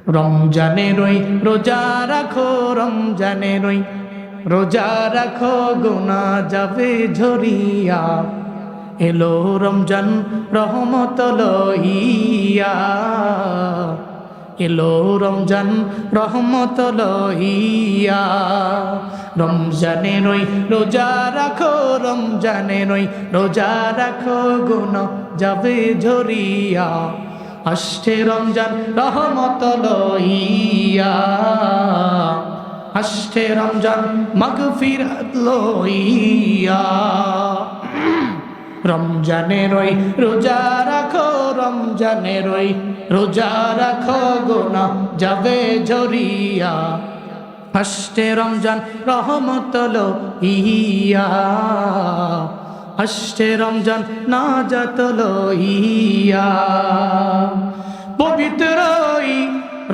রমজানেরই রোজা রাখো, রমজানেরই রোজা রাখো, গুনাহ যাবে ঝরিয়া। এলো রমজান রহমত লইয়া, এলো রমজান রহমত লইয়া। রমজানেরই রোজা রাখো, রমজানেরই রোজা রাখো, গুনাহ যাবে ঝরিয়া। আসছে রমজান রহমত লইয়া, আসছে রমজান মাগফিরাত লইয়া। রমজানেরই রোজা রাখো, রমজানেরই রোজা রাখো, গুনাহ যাবে ঝরিয়া। আসছে রমজান রহমত লইয়া, আসছে রমজান নাজাত লইয়া। পবিত্রই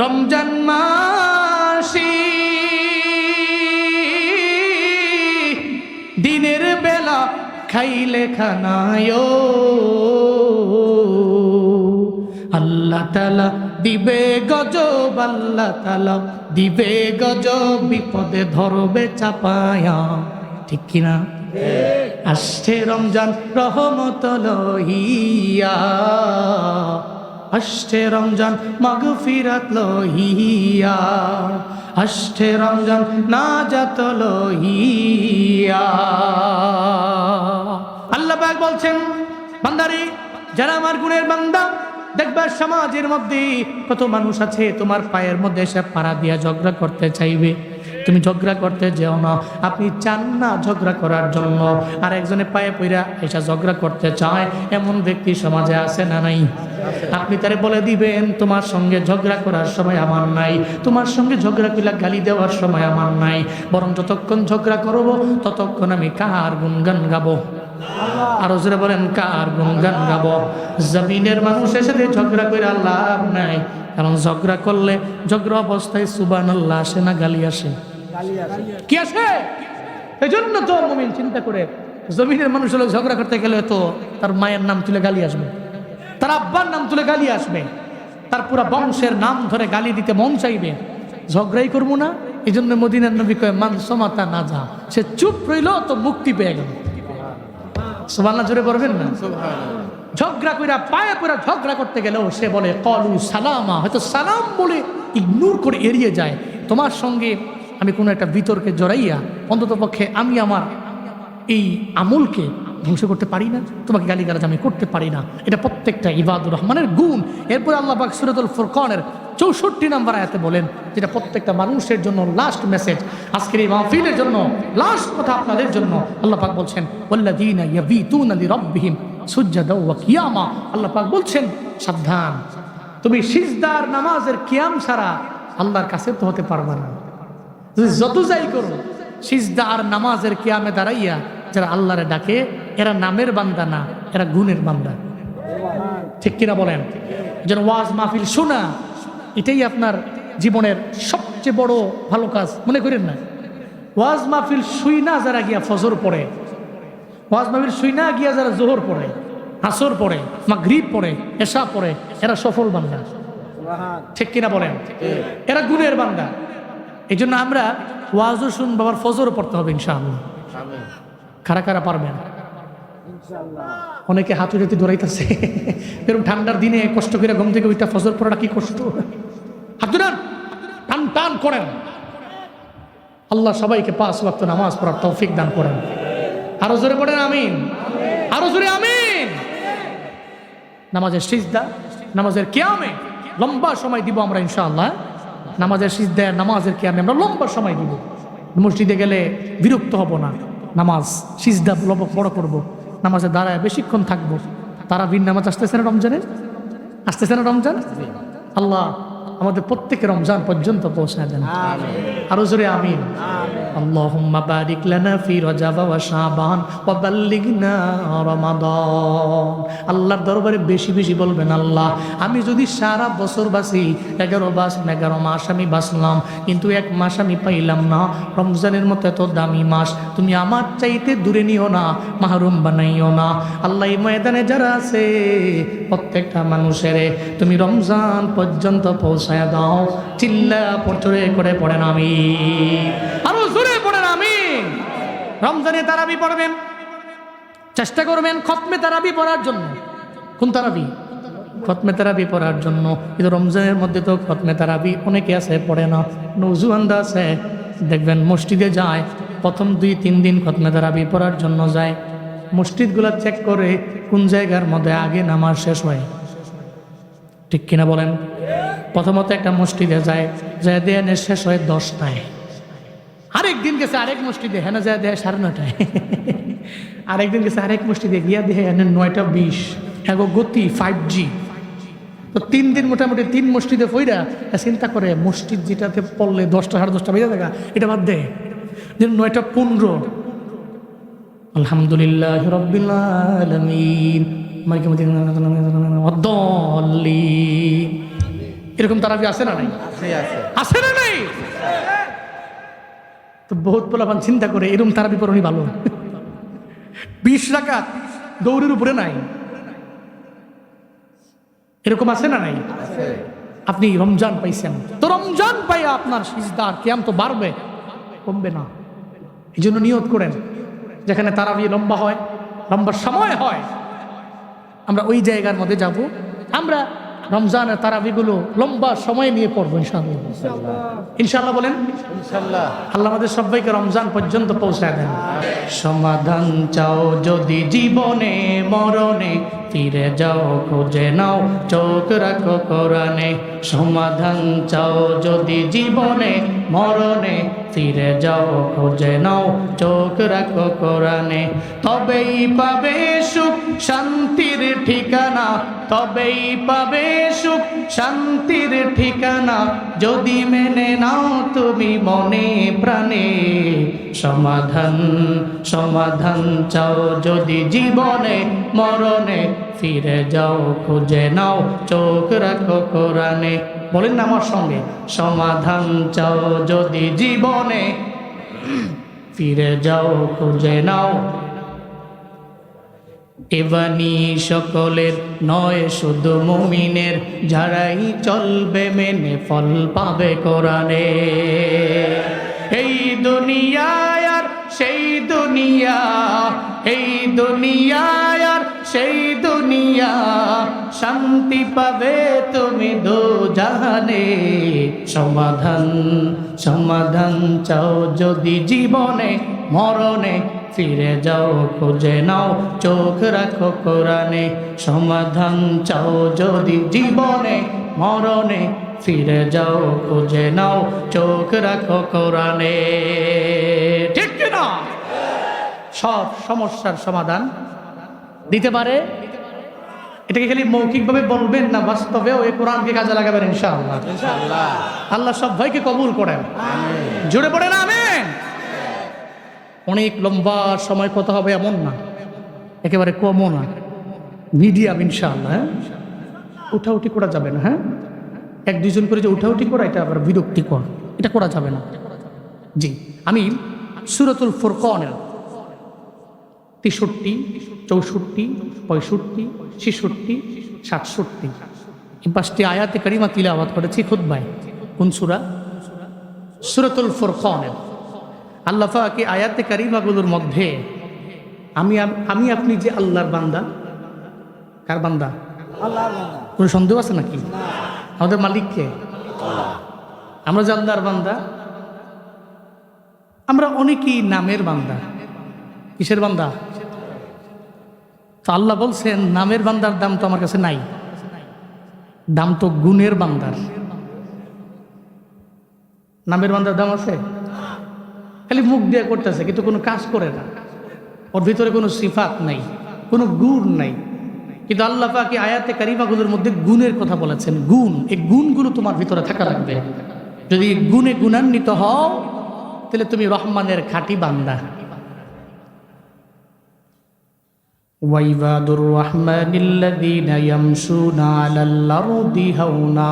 রমজান মাসি, দিনের বেলা খাইলে খানায় আল্লাহ তাআলা দিবে গজব, আল্লাহ তাআলা দিবে গজব, বিপদে ধরবে চাপায়া। ঠিক কিনা? আসছে রমজান রহমত লইয়া, আসছে রমজান মাগফিরাত লইয়া, আসছে রমজান নাজাত লইয়া। আল্লাহ পাক বলছেন, বান্দারে, যারা আমার গুণের বান্দা, দেখবার সমাজের মধ্যে কত মানুষ আছে তোমার পায়ের মধ্যে এসে পাড়া দিয়া ঝগড়া করতে চাইবে। তুমি ঝগড়া করতে যেও না, আপনি চান না ঝগড়া করার জন্য, আর একজনে পায়ে পইরা এসে ঝগড়া করতে চায়, এমন ব্যক্তি সমাজে আছে না নাই? আপনি তারে বলে দিবেন, তোমার সঙ্গে ঝগড়া করার সময় আমার নাই, তোমার সঙ্গে ঝগড়া কইলা গালি দেওয়ার সময় আমার নাই, বরং যতক্ষণ ঝগড়া করব ততক্ষণ আমি কার গুণগান গাবো? আরো জোরে বলেন, কার গুণগান গাবো? জমিনের মানুষের সাথে ঝগড়া করে লাভ নাই, কারণ ঝগড়া করলে ঝগড়া অবস্থায় সুবহানাল্লাহ আসে না গালি আসে? কি আসে? এই জন্য তো মুমিন চিন্তা করে, জমিনের মানুষ হলো ঝগড়া করতে গেলে তো তার মায়ের নাম তুলে গালি আসবে, তার আব্বার নাম তুলে গালি আসবে, তার পুরা বংশের নাম ধরে গালি দিতে মন চাইবে। ঝগড়াই করবো না, এই জন্য মদিনার নবী কয়, মান সমাতা না যা, সে চুপ রইল তো মুক্তি পেয়ে গেল। সুবহানাল্লাহ জোরে পড়বেন না? ঝগড়া কইরা পায়ে পড়া ঝগড়া করতে গেলেও সে বলে কলু সালামা, হয়তো সালাম বলে ইগনোর করে এড়িয়ে যায়। তোমার সঙ্গে আমি কোনো একটা বিতর্কে জড়াইয়া অন্তত পক্ষে আমি আমার এই আমলকে ধ্বংস করতে পারি না, তোমাকে গালিগালাজ আমি করতে পারি না। এটা প্রত্যেকটা ইবাদুর রহমানের গুণ। এরপরে আল্লাহ পাক সূরাতুল ফুরকানের 64 নম্বর আয়াতে বলেন, যেটা প্রত্যেকটা মানুষের জন্য লাস্ট মেসেজ, আজকের এই মাহফিলের জন্য লাস্ট কথা আপনাদের জন্য। আল্লাহ পাক বলছেন, ওয়াল্লাযীনা ইয়াবিতুনা লিরাব্বিহিম সুজদাও ওয়া কিয়ামা। আল্লাহ পাক বলছেন, সাবধান, তুমি সিজদার নামাজের কিয়াম ছাড়া আল্লাহর কাছে তো হতে পারবে না। তুমি যত যাই করো, সিজদা আর নামাজের কিয়ামে দাঁড়াইয়া যারা আল্লাহরে ডাকে, এরা নামের বান্দা না, এরা গুণের বান্দা। ঠিক কিনা বলেন? যেন ওয়াজ মাহফিল শোনা, এটাই আপনার জীবনের সবচেয়ে বড় ভালো কাজ, মনে করেন না? ওয়াজ মাহফিল শুই না যারা গিয়া ফজর পড়ে, ওয়াজ মাহফিল শুই না গিয়া যারা জোহর পড়ে, আসর পড়ে, মাগরিব পড়ে, এশা পড়ে, এরা সফল বান্দা। ঠিক কিনা বলেন? এরা গুণের বান্দা। এই জন্য আমরা ওয়াজও শুনবো, আবার ফজরও পড়তে হবে ইনশাআল্লাহ। কারা কারা পারবেন? অনেকে হাত উঠাতে দৌড়াইতেছে, এরকম ঠান্ডার দিনে কষ্ট করে ঘুম থেকে ওইটা ফজর পড়াটা কি কষ্ট। হাত উঠান, টান টান করেন। আল্লাহ সবাইকে 5 ওয়াক্ত নামাজ পড়ার তৌফিক দান করেন। আরো জোরে পড়েন আমিন, আরো জোরে আমিন। নামাজের সিজদা, নামাজের কিয়ামে লম্বা সময় দিব আমরা ইনশাআল্লাহ। নামাজের সিজদা, নামাজের কিয়ামে আমরা লম্বা সময় দিব। মসজিদে গেলে বিরক্ত হব না, নামাজ সিজদা বড় করব, নামাজে দাঁড়ায় বেশিক্ষণ থাকবো। তারাবির নামাজ আসতেছে না রমজানে, আসতেছে না রমজান? আল্লাহ আমাদের প্রত্যেকে রমজান পর্যন্ত পৌঁছায় দেন। আরো জোরে আমিন। আল্লাহুম্মা বারিক লানা ফি রজব ওয়া শাবান ওয়া বাল্লিগনা রমাদান। আল্লাহর দরবারে বেশি বেশি বলবেন, আল্লাহ আমি যদি সারা বছর বাঁচি, 11 মাস আমি বাঁচলাম, কিন্তু এক মাস আমি পাইলাম না, রমজানের মতো এত দামি মাস তুমি আমার চাইতে দূরে নিও না, মাহরুম বানাইও না। আল্লাহ এই ময়দানে যারা আছে প্রত্যেকটা মানুষের তুমি রমজান পর্যন্ত পৌঁছায় দাও। চিল্লা জোরে করে পড়েন আমিন, আরো জোরে পড়েন আমিন। রমজানে তারাবি পড়বেন, চেষ্টা করবেন খতমে তারাবি পড়ার জন্য। কোন তারাবি? খতমে তারাবি পড়ার জন্য। কিন্তু রমজানের মধ্যে তো খতমে তারাবি অনেকে আছে পড়ে না। নৌজুয়ানরা আছে, দেখবেন মসজিদে যায়, প্রথম 2-3 দিন খতমে তারাবি পড়ার জন্য যায়। মসজিদগুলো চেক করে কোন জায়গার মধ্যে আগে নামাজ শেষ হয়, ঠিক কিনা বলেন? প্রথমত একটা মসজিদে যায়, যায় দেয় শেষ হয় 10টায়। আরেকদিন গেছে আরেক মসজিদে, হ্যাঁ যায় দেয় 9:30টায়। আরেকদিন গেছে আরেক মসজিদে গিয়া দেয় 9:20। এগো গতি 5G। তো 3 দিন মোটামুটি 3 মসজিদে ফইরা চিন্তা করে মসজিদ যেটাতে পড়লে 10টা 10:30 বেজে দেখা, এটা বাদ দেয় 9:15। আলহামদুলিল্লাহ রাব্বিল আলামিন এরকম তারাবি আছে না নাই? আছে না নাই? তো বহুত পোলাপান চিন্তা করে এরকম তারাবি পড়নি ভালো। 20 রাকাত দৌড়ের উপরে নাই, এরকম আছে না নাই? আপনি রমজান পাইছেন, তো রমজান পাইয়া আপনার সিজদার কিয়াম তো বাড়বে, কমবে না। এই জন্য নিয়ত করেন, যেখানে তারাবি লম্বা হয়, লম্বা সময় হয়, আমরা ওই জায়গার মধ্যে যাব। আমরা রমজানের তারাবিগুলো লম্বা সময় নিয়ে পড়বো ইনশাআল্লাহ। ইনশাআল্লাহ বলেন ইনশাআল্লাহ। আল্লাহ আমাদের সবাইকে রমজান পর্যন্ত পৌঁছায় দেন। সমাধান চাও যদি জীবনে মরণে, ফিরে যাও খুঁজে নাও চোখ রাখো কোরআনে। সমাধান চাও যদি জীবনে মরণে, ফিরে যাও খুঁজে নাও চোখ রাখো কোরআনে। তবেই পাবে সুখ শান্তির ঠিকানা, তবেই পাবে সুখ শান্তির ঠিকানা, যদি মেনে নাও তুমি মনে প্রাণে। সমাধান সমাধান চাও যদি জীবনে মরণে, ফিরে যাও খুঁজে নাও চোখ রাখো কোরআনে। বলেন না আমার সঙ্গে, সমাধান চাও যদি জীবনে, ফিরে যাও খুঁজে নাও। এবানি সকলের নয় শুধু মুমিনের, যারাই চলবে মেনে ফল পাবে কোরআনে। এই দুনিয়ায় আর সেই দুনিয়া, এই দুনিয়ায় আর সেই দুনিয়া, শান্তি পাবে তুমি দোজাহানে। সমাধান সমাধান চাও যদি জীবনে মরণে, ফিরে যাও খুঁজে নাও চোখ রাখো কোরআনে। সমাধান চাও যদি জীবনে মরণে, ফিরে যাও খুঁজে নাও চোখ রাখো কোরআনে। ঠিক কিনা? সব সমস্যার সমাধান দিতে পারে। এটাকে খালি মৌখিকভাবে বলবেন না, বাস্তবেও এই কোরআনকে কাজে লাগাবেন ইনশাআল্লাহ। ইনশাআল্লাহ আল্লাহ সব ভাইকে কবুল করেন, জোরে পড়েন আমিন। অনেক লম্বা সময় কথা হবে এমন না, একেবারে কমও না, মিডিয়াম ইনশাআল্লাহ। হ্যাঁ, উঠাউঠি করা যাবে না। হ্যাঁ, 1-2 জন করে যে উঠাউঠি করা, এটা আবার বিরক্তিকর, এটা করা যাবে না। জি, আমি সূরাতুল ফুরকানের 63, 64, 65, 66, 67 এই 5টি আয়াতে কারিমা তিলাওয়াত করেছি খুতবায়। কোন সূরা? সূরাতুল ফুরকানের। আল্লাহ পাক এই আয়াতে কারিমাগুলোর মধ্যে আমি আপনি যে আল্লাহর বান্দা, কার বান্দা? আল্লাহর বান্দা। কোনো সন্দেহ আছে নাকি? আমাদের মালিককে। আমরা যে আল্লাহর বান্দা, আমরা অনেকেই নামের বান্দা। কিসের বান্দা? তো আল্লাহ বলছেন নামের বান্দার দাম তো আমার কাছে নাই, দাম তো গুণের বান্দার। নামের বান্দার দাম আছে? খালি মুখ দিয়ে করতেছে কিন্তু কোনো কাজ করে না, ওর ভিতরে কোনো সিফাত নাই, কোনো গুণ নাই। কিন্তু আল্লাহ পাক এই আয়াতে কারিমাগুলোর মধ্যে গুণের কথা বলেছেন। গুণ, এই গুণগুলো তোমার ভিতরে থাকা লাগবে। যদি গুণে গুণান্বিত হও তাহলে তুমি রহমানের খাঁটি বান্দা। ওয়াইবাদুর রহমানিল্লাযীনা ইয়ামশুনা আলাল আরদি হাওনা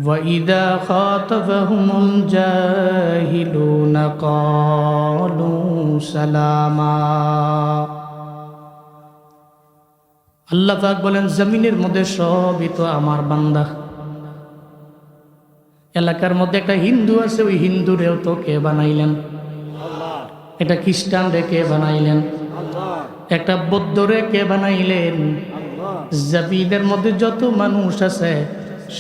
وَإِذَا خَاطَبَهُمُ الْجَاهِلُونَ قَالُوا سَلَامًا। আল্লাহ পাক বলেন জমিনের মধ্যে সবই তো আমার বান্দা। এলাকার মধ্যে একটা হিন্দু আছে, ওই হিন্দুরেও তো কে বানাইলেন? একটা খ্রিস্টান রে কে বানাইলেন? একটা বৌদ্ধ রে কে বানাইলেন? জমিনের মধ্যে যত মানুষ আছে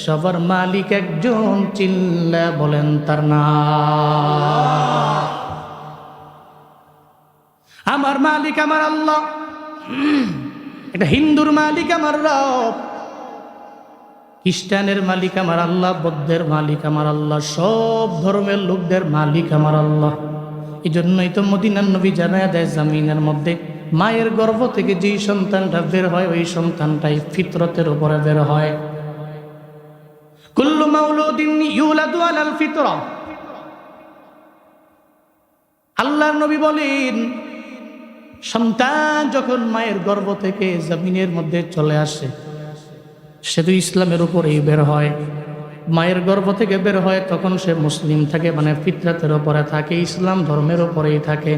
সবার মালিক একজন, চিল্লা বলেন তার নাম। আমার মালিক আমার আল্লাহ। একটা হিন্দুর মালিক আমার রব, খ্রিস্টানের মালিক আমার আল্লাহ, বৌদ্ধের মালিক আমার আল্লাহ, সব ধর্মের লোকদের মালিক আমার আল্লাহ। এই জন্যই তো মদিনার নবী জানায়া দেয় জমিনের মধ্যে মায়ের গর্ভ থেকে যেই সন্তানটা বের হয় ওই সন্তানটাই ফিতরতের উপরে বের হয়। কুল্লু মাউলুদিন ইউলাদু আলাল ফিতরা। আল্লাহর নবী বলেন সন্তান যখন মায়ের গর্ভ থেকে জমিনের মধ্যে চলে আসে সে তো ইসলামের উপরেই বের হয়। মায়ের গর্ভ থেকে বের হয় তখন সে মুসলিম থাকে, মানে ফিতরাতের উপরে থাকে, ইসলাম ধর্মের উপরেই থাকে।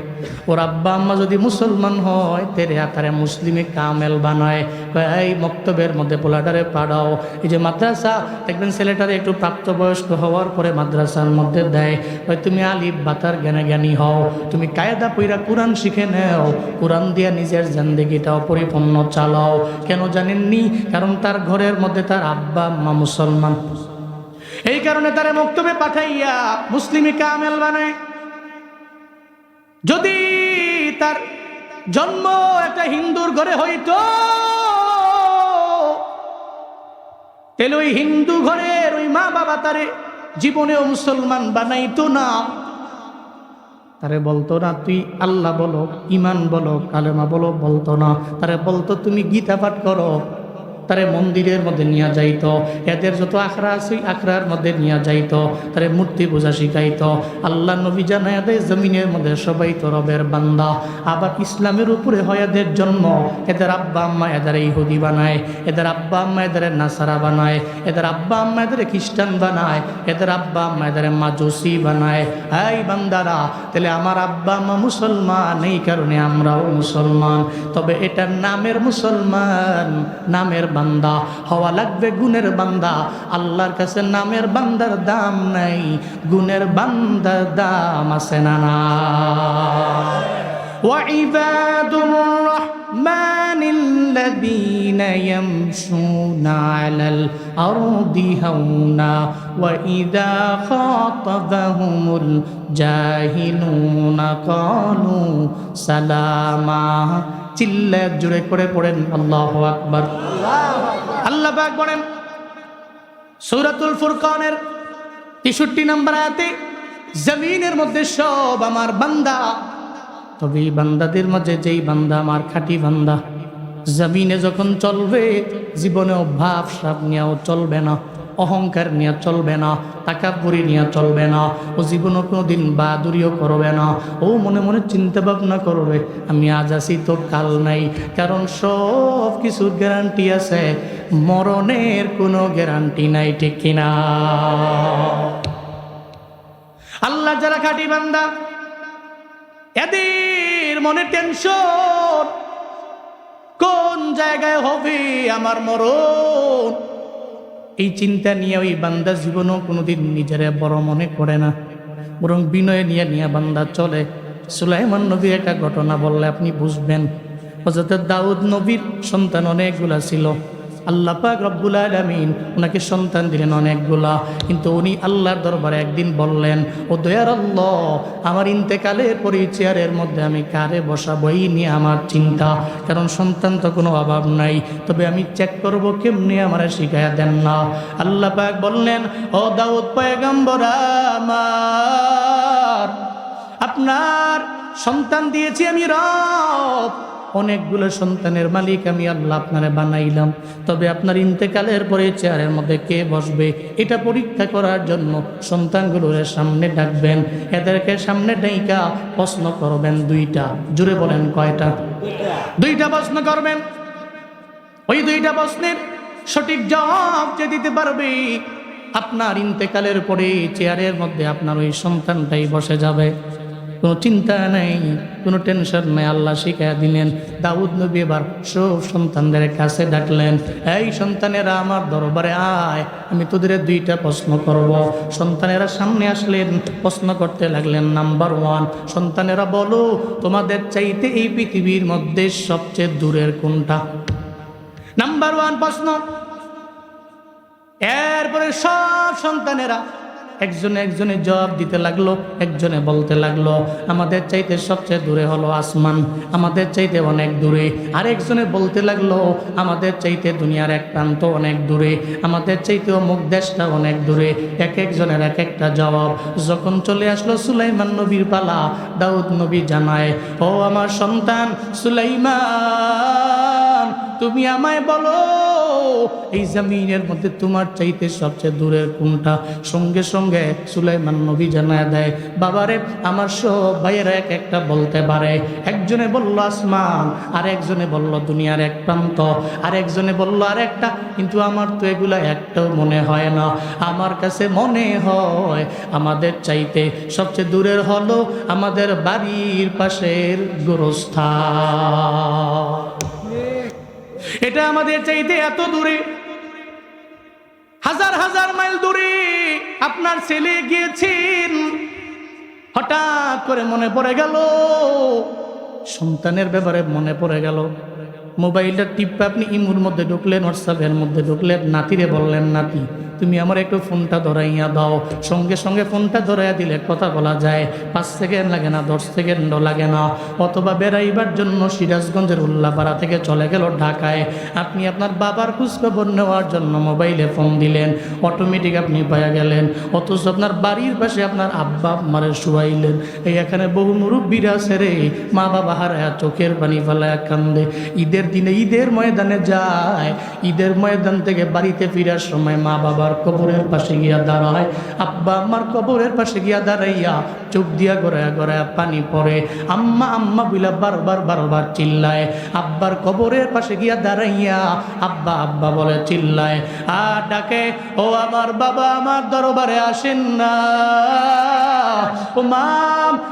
ওর আব্বা আম্মা যদি মুসলমান হয় তেরে আতারে মুসলিমে কামেল বানায়। এই মক্তবের মধ্যে পোলাটারে পাড়াও। এই যে মাদ্রাসা দেখবেন ছেলেটারে একটু প্রাপ্তবয়স্ক হওয়ার পরে মাদ্রাসার মধ্যে দেয়, ওই তুমি আলিফ বাতার জ্ঞানী হও, তুমি কায়দা পইরা কোরআন শিখে নেও, কোরআন দিয়া নিজের জিন্দেগিটাও পরিপূর্ণ চালাও। কেন জানেননি? কারণ তার ঘরের মধ্যে তার আব্বা আম্মা মুসলমান, এই কারণে তারে মক্তবে পাঠাইয়া মুসলিমে কামেল বানায়। যদি তার জন্ম একটা হিন্দুর ঘরে হইতো তাহলে ওই হিন্দু ঘরের ওই মা বাবা তারে জীবনেও মুসলমান বানাইতো না। তারে বলতো না তুই আল্লাহ বলো, ইমান বলো, কালেমা বলো, বলতো না। তারে বলতো তুমি গীতা পাঠ করো। তারে মন্দিরের মধ্যে নিয়ে যাইতো, এদের যত আখড়া আছে আখড়ার মধ্যে নিয়ে যাইতো, তারে মূর্তি পূজা শিখাইতো। আল্লাহ নবী জানায়া দেয় জমিনের মধ্যে সবাই তো রবের বান্দা। আবার ইসলামের উপরে হয় এদের জন্ম। এদের আব্বা আম্মা এদের ইহুদি বানায়, এদের আব্বা আম্মা এদের নাসারা বানায়, এদের আব্বা আম্মা এদের খ্রিস্টান বানায়, এদের আব্বা আম্মা এদের মাজুসি বানায়। এই বান্দারা, তাহলে আমার আব্বা আম্মা মুসলমান, এই কারণে আমরাও মুসলমান। তবে এটা নামের মুসলমান, নামের বান্দা হওয়া লাগবে, গুণের বান্দা। আল্লাহর কাছে নামের বান্দার দাম নাই, গুণের বান্দার দাম আছে না না। وعباد الرحمن الذين يمشون على الأرض هونا وإذا خاطبهم الجاهلون قالوا سلاما। চিল্লা জোরে করে পড়েন আল্লাহু আকবার। আল্লাহ পাক বলেন সূরাতুল ফুরকানের 63 নম্বর আয়াতে, জমিনের মধ্যে সব আমার বান্দা, তবে এই বান্দাদের মাঝে যেই বান্দা আমার খাঁটি বান্দা, জমিনে যখন চলবে জীবনে ভাব সাপ নিয়েও চলবে না, অহংকার নিয়ে চলবে না, তাকাব্বুরি নিয়ে চলবে না, ও জীবনও কোনোদিন বাদুরিও করবে না। ও মনে মনে চিন্তা ভাবনা করবে আমি আজ আছি তো কাল নাই। কারণ সব কিছুর গ্যারান্টি আছে, মরণের কোনো গ্যারান্টি নাই, ঠিক কিনা? আল্লাহ যারা খাঁটি বান্দা এদের মনে টেনশন কোন জায়গায় হবে আমার মরণ, এই চিন্তা নিয়ে ওই বান্দা জীবনও কোনোদিন নিজের বড় মনে করে না, বরং বিনয় নিয়ে নিয়ে বান্দা চলে। সুলাইমান নবীর একটা ঘটনা বললে আপনি বুঝবেন। হযরত দাউদ নবীর সন্তান অনেকগুলা ছিল। আল্লাহ পাক রব্বুল আলামিন ওনাকে সন্তান দিলেন অনেকগুলা, কিন্তু উনি আল্লাহর দরবারে একদিন বললেন, ও দয়ার আল্লাহ, আমার ইন্তেকালের পরে চেয়ারের মধ্যে আমি কারে বসাবো এই নিয়ে আমার চিন্তা। কারণ সন্তান তো কোনো অভাব নাই, তবে আমি চেক করবো কেমনি আমার শিখায়া দেন না। আল্লাহ পাক বললেন, ও দাউদ পয়গম্বর আমার, আপনার সন্তান দিয়েছি আমি রব, অনেকগুলো সন্তানের মালিক আমি আল্লাহ আপনারে বানাইলাম, তবে আপনার ইন্তেকালের পরে চেয়ারের মধ্যে কে বসবে এটা পরীক্ষা করার জন্য সন্তানগুলোর সামনে ডাকবেন, এদেরকে সামনে ডাইকা প্রশ্ন করবেন দুইটা। জুড়ে বলেন কয়টা? দুইটা প্রশ্ন করবেন। ওই দুইটা প্রশ্নের সঠিক জবাব যে দিতে পারবে আপনার ইন্তেকালের পরে চেয়ারের মধ্যে আপনার ওই সন্তানটাই বসে যাবে। কোনো চিন্তা নেই, কোনো টেনশন নেই। আল্লাহ শিখাইয়া দিলেন। দাউদ নবী এবার সব সন্তানদের কাছে ডাকলেন, এই সন্তানেরা আমার দরবারে আয়, আমি তোদের দুইটা প্রশ্ন করব। সন্তানেরা সামনে আসলেন, প্রশ্ন করতে লাগলেন। নাম্বার 1, সন্তানেরা বলো তোমাদের চাইতে এই পৃথিবীর মধ্যে সবচেয়ে দূরের কোনটা? নাম্বার 1 প্রশ্ন। এরপরে সব সন্তানেরা একজনে একজনে জবাব দিতে লাগলো। একজনে বলতে লাগলো, আমাদের চাইতে সবচেয়ে দূরে হলো আসমান, আমাদের চাইতে অনেক দূরে। আরেকজনে বলতে লাগলো, আমাদের চাইতে দুনিয়ার এক প্রান্ত অনেক দূরে, আমাদের চাইতে অমুক দেশটা অনেক দূরে। এক একজনের এক একটা জবাব। যখন চলে আসলো সুলাইমান নবীর পালা, দাউদ নবী জানায়, ও আমার সন্তান সুলাইমান, তুমি আমায় বলো এই জমিনের মধ্যে তোমার চাইতে সবচেয়ে দূরের কোনটা? সঙ্গে সঙ্গে সুলাইমান নবী জানায় দেয়, বাবারে আমার সব ভাইয়েরা এক একটা বলতে পারে। একজনে বলল আসমান, আর একজনে বলল দুনিয়ার এক প্রান্ত, আর একজনে বলল আর একটা, কিন্তু আমার তো এগুলা একটাও মনে হয় না। আমার কাছে মনে হয় আমাদের চাইতে সবচেয়ে দূরের হলো আমাদের বাড়ির পাশের গোরস্থান। এটা আমাদের চাইতে এত দূরে, হাজার হাজার মাইল দূরে। আপনার ছেলে গিয়েছেন, হঠাৎ করে মনে পড়ে গেল, সন্তানের ব্যাপারে মনে পড়ে গেল। মোবাইলটা টিপে আপনি ইমুর মধ্যে ঢুকলেন, হোয়াটসঅ্যাপের মধ্যে ঢুকলেন, নাতিরে বললেন, নাতি তুমি আমার একটু ফোনটা ধরাইয়া দাও। সঙ্গে সঙ্গে ফোনটা ধরাইয়া দিলে কথা বলা যায়, 5 সেকেন্ড লাগে না, 10 সেকেন্ডও লাগে না। অথবা বেড়াইবার জন্য সিরাজগঞ্জের উল্লাপাড়া থেকে চলে গেল ঢাকায়, আপনি আপনার বাবার খোঁজখবর নেওয়ার জন্য মোবাইলে ফোন দিলেন, অটোমেটিক আপনি পাওয়া গেলেন। অথচ আপনার বাড়ির পাশে আপনার আব্বা আম্মারে শুয়াইলেন। এই এখানে বহু মুরব্বীরা আছে রে, মা বাবা হারায়া চোখের পানি ফেলায়া কান্দে। ঈদের দিনে ঈদের ময়দানে যায়, ঈদের ময়দান থেকে বাড়িতে ফিরার সময় মা বাবার কবরের পাশে গিয়া দাঁড়ায়, আব্বা আম্মার কবরের পাশে গিয়া দাঁড়াইয়া চোখ দিয়া গড়ায়া গড়ায়া পানি পড়ে। আম্মা আম্মা বিলা বারবার বারবার চিল্লায়। আব্বার কবরের পাশে গিয়া দাঁড়াইয়া আব্বা আব্বা বলে চিল্লায়, আর ডাকে, ও আমার বাবা আমার দরবারে আসেন না। ও মা,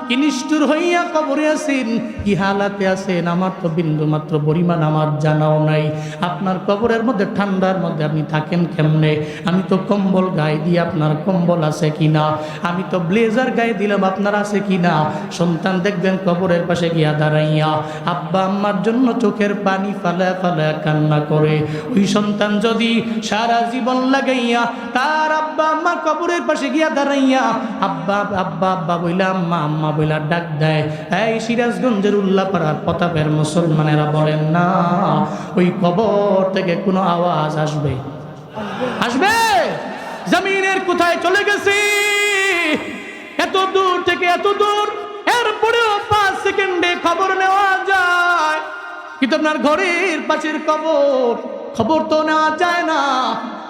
কি নিষ্ঠুর হইয়া কবরে আছেন, কি হালাতে আছেন, আমার তো বিন্দু মাত্র পরিমাণ আমার জানাও নাই। আপনার কবরের মধ্যে ঠান্ডার মধ্যে আপনি থাকেন কেমনে? আমি তো কম্বল গায়ে দিয়ে, আপনার কম্বল আছে কিনা? আমি তো ব্লেজার গায়ে দিলাম, আপনার আছে কিনা? সন্তান দেখবেন কবরের পাশে গিয়া দাঁড়াইয়া আব্বা আম্মার জন্য চোখের পানি ফালায়া ফালায়া কান্না করে। ওই সন্তান যদি সারা জীবন লাগাইয়া তার আব্বা আম্মার কবরের পাশে গিয়া দাঁড়াইয়া আব্বা আব্বা আব্বা বইলা আম্মা আম্মা বইলা ডাক দেয়, এই সিরাজগঞ্জের উল্লাপাড়ার প্রতাপের মুসলমানেরা বলেন না, ওই কবর থেকে কোনো আওয়াজ আসবে? আসবে? জমিনের কোথায় চলে গেছে? এত দূর থেকে এত দূর, এরপরেও 5 সেকেন্ডে খবর নেওয়া যায়, কিন্তু আপনার ঘরের পাশের খবর তো নেওয়া যায় না।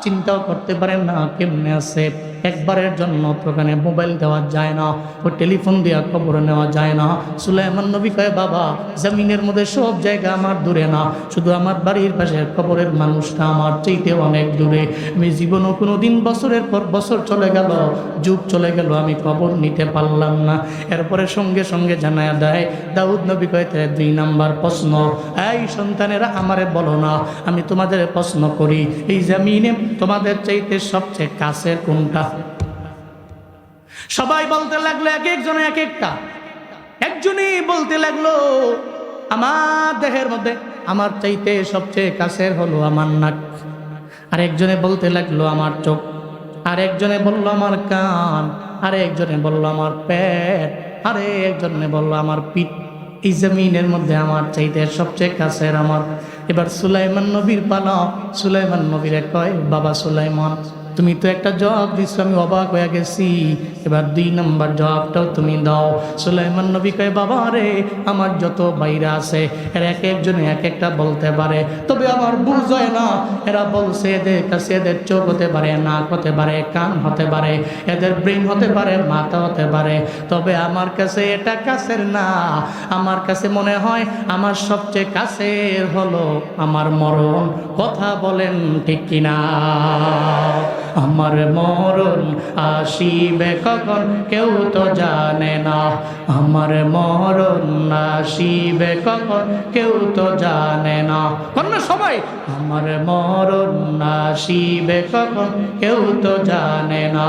চিন্তাও করতে পারেন না কেমনে আছে। একবারের জন্য ওখানে মোবাইল দেওয়া যায় না, ও টেলিফোন দেওয়া খবর নেওয়া যায় না। সুলাইমান নবী কয়, বাবা জমিনের মধ্যে সব জায়গা আমার দূরে না, শুধু আমার বাড়ির পাশের কবরের মানুষটা আমার চাইতে অনেক দূরে। আমি জীবনও কোনো দিন, বছরের পর বছর চলে গেল, যুগ চলে গেল, আমি খবর নিতে পারলাম না। এরপরে সঙ্গে সঙ্গে জানায়া দেয়, দাউদ নবী কয়, 2 নাম্বার প্রশ্ন, এই সন্তানেরা আমারে বলো না, আমি তোমাদের প্রশ্ন করি, এই জমিনে তোমাদের চাইতে সবচেয়ে কাছের কোনটা? সবাই বলতে লাগলো, এক একজনে এক একটা। একজনই বলতে লাগলো, আমার দেহের মধ্যে আমার চাইতে সবচেয়ে কাছের হলো আমার নাক। আর একজনে বলতে লাগলো আমার চোখ, আর একজনে বলল আমার কান, আর একজনে বলল আমার পেট, আরে একজনে বলল আমার পিঠ। এই জমিনের মধ্যে আমার চাইতে সবচেয়ে কাছের আমার। এবার সুলাইমান নবীর পালা। সুলাইমান নবীরে কয়, বাবা সুলাইমান, তুমি তো একটা জবাব দিচ্ছ, আমি অবাক হয়ে গেছি, এবার 2 নম্বর জবাবটাও তুমি দাও। সুলাইমান নবী কয়, বাবা রে, আমার যত বাইরা আছে এরা এক একজনে এক একটা বলতে পারে, তবে আমার বুঝ হয় না। এরা বলছে এদের কাছে এদের চোখ হতে পারে, নাক হতে পারে, কান হতে পারে, এদের ব্রেন হতে পারে, মাথা হতে পারে, তবে আমার কাছে এটা কাছের না। আমার কাছে মনে হয় আমার সবচেয়ে কাছের হলো আমার মরণ। কথা বলেন ঠিক কিনা? আমার মরণ আসিবে কখন কেউ তো জানে না, আমার মরণ আসিবে কখন কেউ তো জানে না। কন্যা সবাই, আমার মরণ আসিবে কখন কেউ তো জানে না।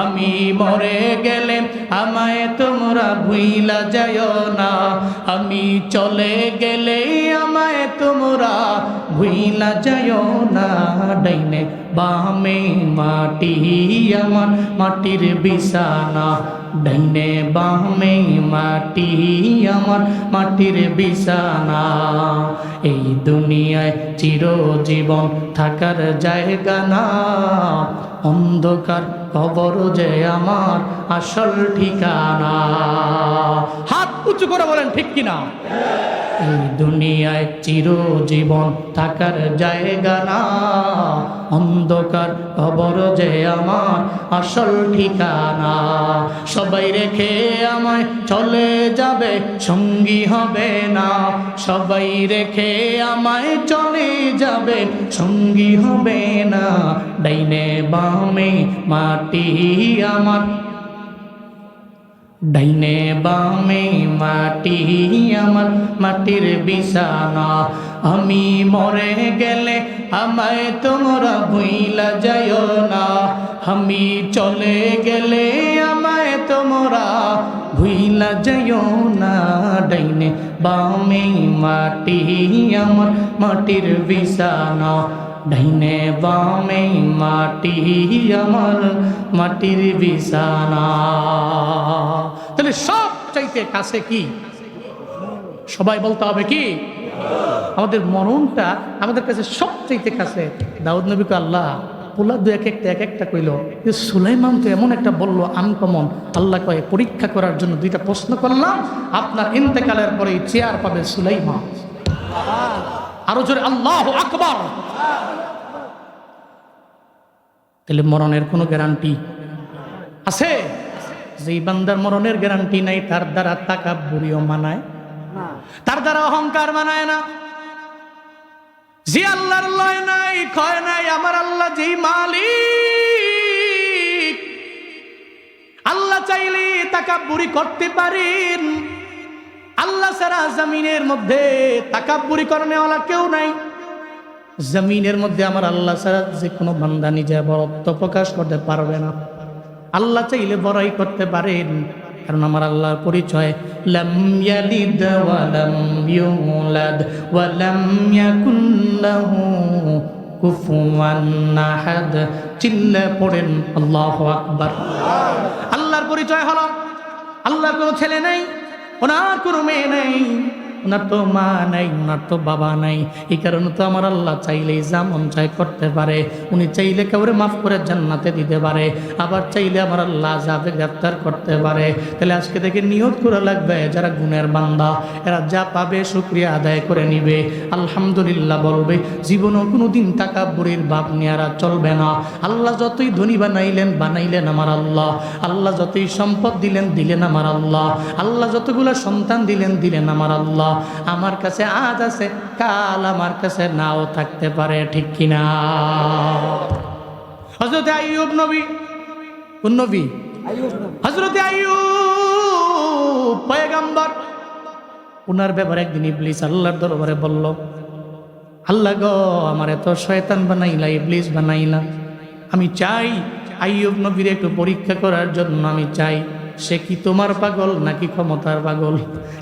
আমি মরে গেলে আমায় তোমরা ভুইলা যাও না, আমি চলে গেলে আমায় তোমরা ভুইলা যাও না। ডাইনে বামে মাটি আমার মাটির বিছানা, ডাইনে বামে মাটি আমার মাটির বিছানা। এই দুনিয়ায় চিরজীবন থাকার জায়গা না, অন্ধকার কবর যে আমার আসল ঠিকানা। হাত উঁচু করে বলেন ঠিক কিনা? এই দুনিয়ায় চিরজীবন থাকার জায়গা না, অন্ধকার কবর যে আমার আসল ঠিকানা। সবাই রেখে আমায় চলে যাবে, সঙ্গী হবে না, সবাই রেখে আমায় চলে যাবে, সঙ্গী হবে না। ডাইনে বামে মাটি আমার, ডাইনে বামে মাটি আমার মাটির বিছানা। আমি মরে গেলে আমায় তোমরা ভুইলা যাও না, আমি চলে গেলে আমায় তোমরা ভুইলা যাও না। ডাইনে বামে মাটি আমার মাটির বিছানা, ডাইনে বামে মাটি আমার মাটির বিছানা। তাহলে সব চাইতে কাছে কি? সবাই বলতে হবে কি? আমাদের মরণটা আমাদের কাছে সব চাইতে কাছে। দাউদ নবীকে আল্লাহ পোলা দু এক একটা কইল, সুলাইমান তো এমন একটা বলল আনকমন। আল্লাহ কয়ে পরীক্ষা করার জন্য দুইটা প্রশ্ন করলাম, আপনার ইন্তেকালের পরে চেয়ার পাবে সুলাইমান। আরো জোরে আল্লাহু আকবার। তাহলে মরণের কোনো গ্যারান্টি আছে? যেই বান্দার মরণের গ্যারান্টি নাই, তার দ্বারা তাকাব্বুরিও মানায়, তার দ্বারা অহংকার মানায় না। যে আল্লাহর লয় নাই, ক্ষয় নাই, আমার আল্লাহ যেই মালিক, আল্লাহ চাইলে তাকাব্বুরি করতে পারেন। আল্লাহ ছাড়া জমিনের মধ্যে তাকাব্বুরি করনেওয়ালা কেউ নাই। জমিনের মধ্যে আমার আল্লাহ ছাড়া যে কোনো বান্দা নিজে বড়ত্ব প্রকাশ করতে পারবে না। আল্লাহ চাইলে বড়াই করতে পারেন, কারণ আমার আল্লাহর পরিচয় লাম ইয়ালিদ ওয়া লাম ইউলাদ ওয়া লাম ইয়াকুন লাহু কুফুয়ান আহাদ। চিল্লা পড়েন আল্লাহু আকবার। আল্লাহর পরিচয় হলো আল্লাহর কোনো ছেলে নাই, ওনার কোনো মেয়ে নাই, ওনার তো মা নাই, ওনার তো বাবা নাই। এই কারণে তো আমার আল্লাহ চাইলেই যা মন চায় করতে পারে। উনি চাইলে কাউরে মাফ করে জান্নাতে দিতে পারে, আবার চাইলে আমার আল্লাহ যাবে গ্রেফতার করতে পারে। তাহলে আজকে থেকে নিয়ত করা লাগবে, যারা গুণের বান্দা এরা যা পাবে শুকরিয়া আদায় করে নিবে, আলহামদুলিল্লাহ বলবে। জীবনও কোনো দিন তাকাব্বুরির ভাব নিয়ে আর চলবে না। আল্লাহ যতই ধনী বানাইলেন আমার আল্লাহ, আল্লাহ যতই সম্পদ দিলেন আমার আল্লাহ, আল্লাহ যতগুলো সন্তান দিলেন আমার আল্লাহ। আমার কাছে আজ আছে, কাল আমার কাছে নাও থাকতে পারে, ঠিক কিনা? হযরত আইয়ুব নবী, কোন নবী? হযরত আইয়ুব পয়গম্বর। ওনার ব্যাপারে একদিন ইবলিস আল্লাহর দরবারে বলল, আল্লাহ গো, আমার এত শয়তান বানাইলা, ইবলিস বানাইলা, আমি চাই আইয়ুব নবীর একটু পরীক্ষা করার জন্য আমি চাই সে কি তোমার পাগল নাকি ক্ষমতার পাগল,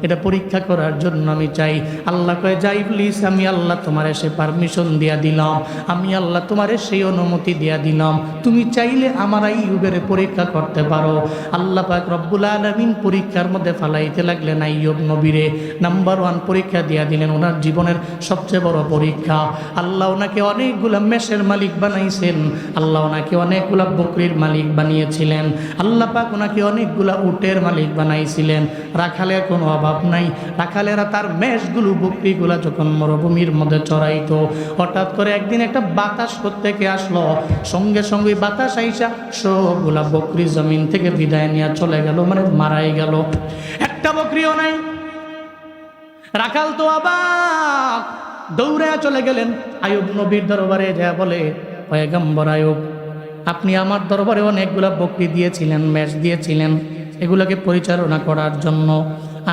এটা পরীক্ষা করার জন্য আমি চাই। আল্লাহ কয়ে, যাই ইবলিস, আমি আল্লাহ তোমার সে পারমিশন দিয়া দিলাম, আমি আল্লাহ তোমার সেই অনুমতি দিয়া দিলাম, তুমি চাইলে আমার আইয়ুবের পরীক্ষা করতে পারো। আল্লাহ পাক রব্বুল আলামিন পরীক্ষার মধ্যে ফালাইতে লাগলেন আইয়ুব নবীরে। নাম্বার 1 পরীক্ষা দিয়া দিলেন, ওনার জীবনের সবচেয়ে বড় পরীক্ষা। আল্লাহ ওনাকে অনেকগুলা মেষের মালিক বানাইছেন, আল্লাহ ওনাকে অনেকগুলা বকরির মালিক বানিয়েছিলেন, আল্লাহ পাক ওনাকে অনেকগুলা উটের মালিক বানাইছিলেন। রাখালের কোনো অভাব নাই। রাখালেরা তার মেষগুলো বকরিগুলা যখন মরুভূমির মধ্যে চড়াইতো, হঠাৎ করে একদিন একটা বাতাস প্রত্যেকে আসলো, সঙ্গে সঙ্গে বাতাস আইসা সবগুলা বকরি জমিন থেকে বিদায় নিয়ে চলে গেল, মানে মারাই গেল, একটা বকরিও নাই। রাখাল তো অবাক, দৌড়ে চলে গেলেন আইয়ুব নবীর দরবারে, যা বলে, পয়গম্বর আইয়ুব, আপনি আমার দরবারে অনেকগুলা বকরি দিয়েছিলেন, মেষ দিয়েছিলেন, এগুলোকে পরিচালনা করার জন্য।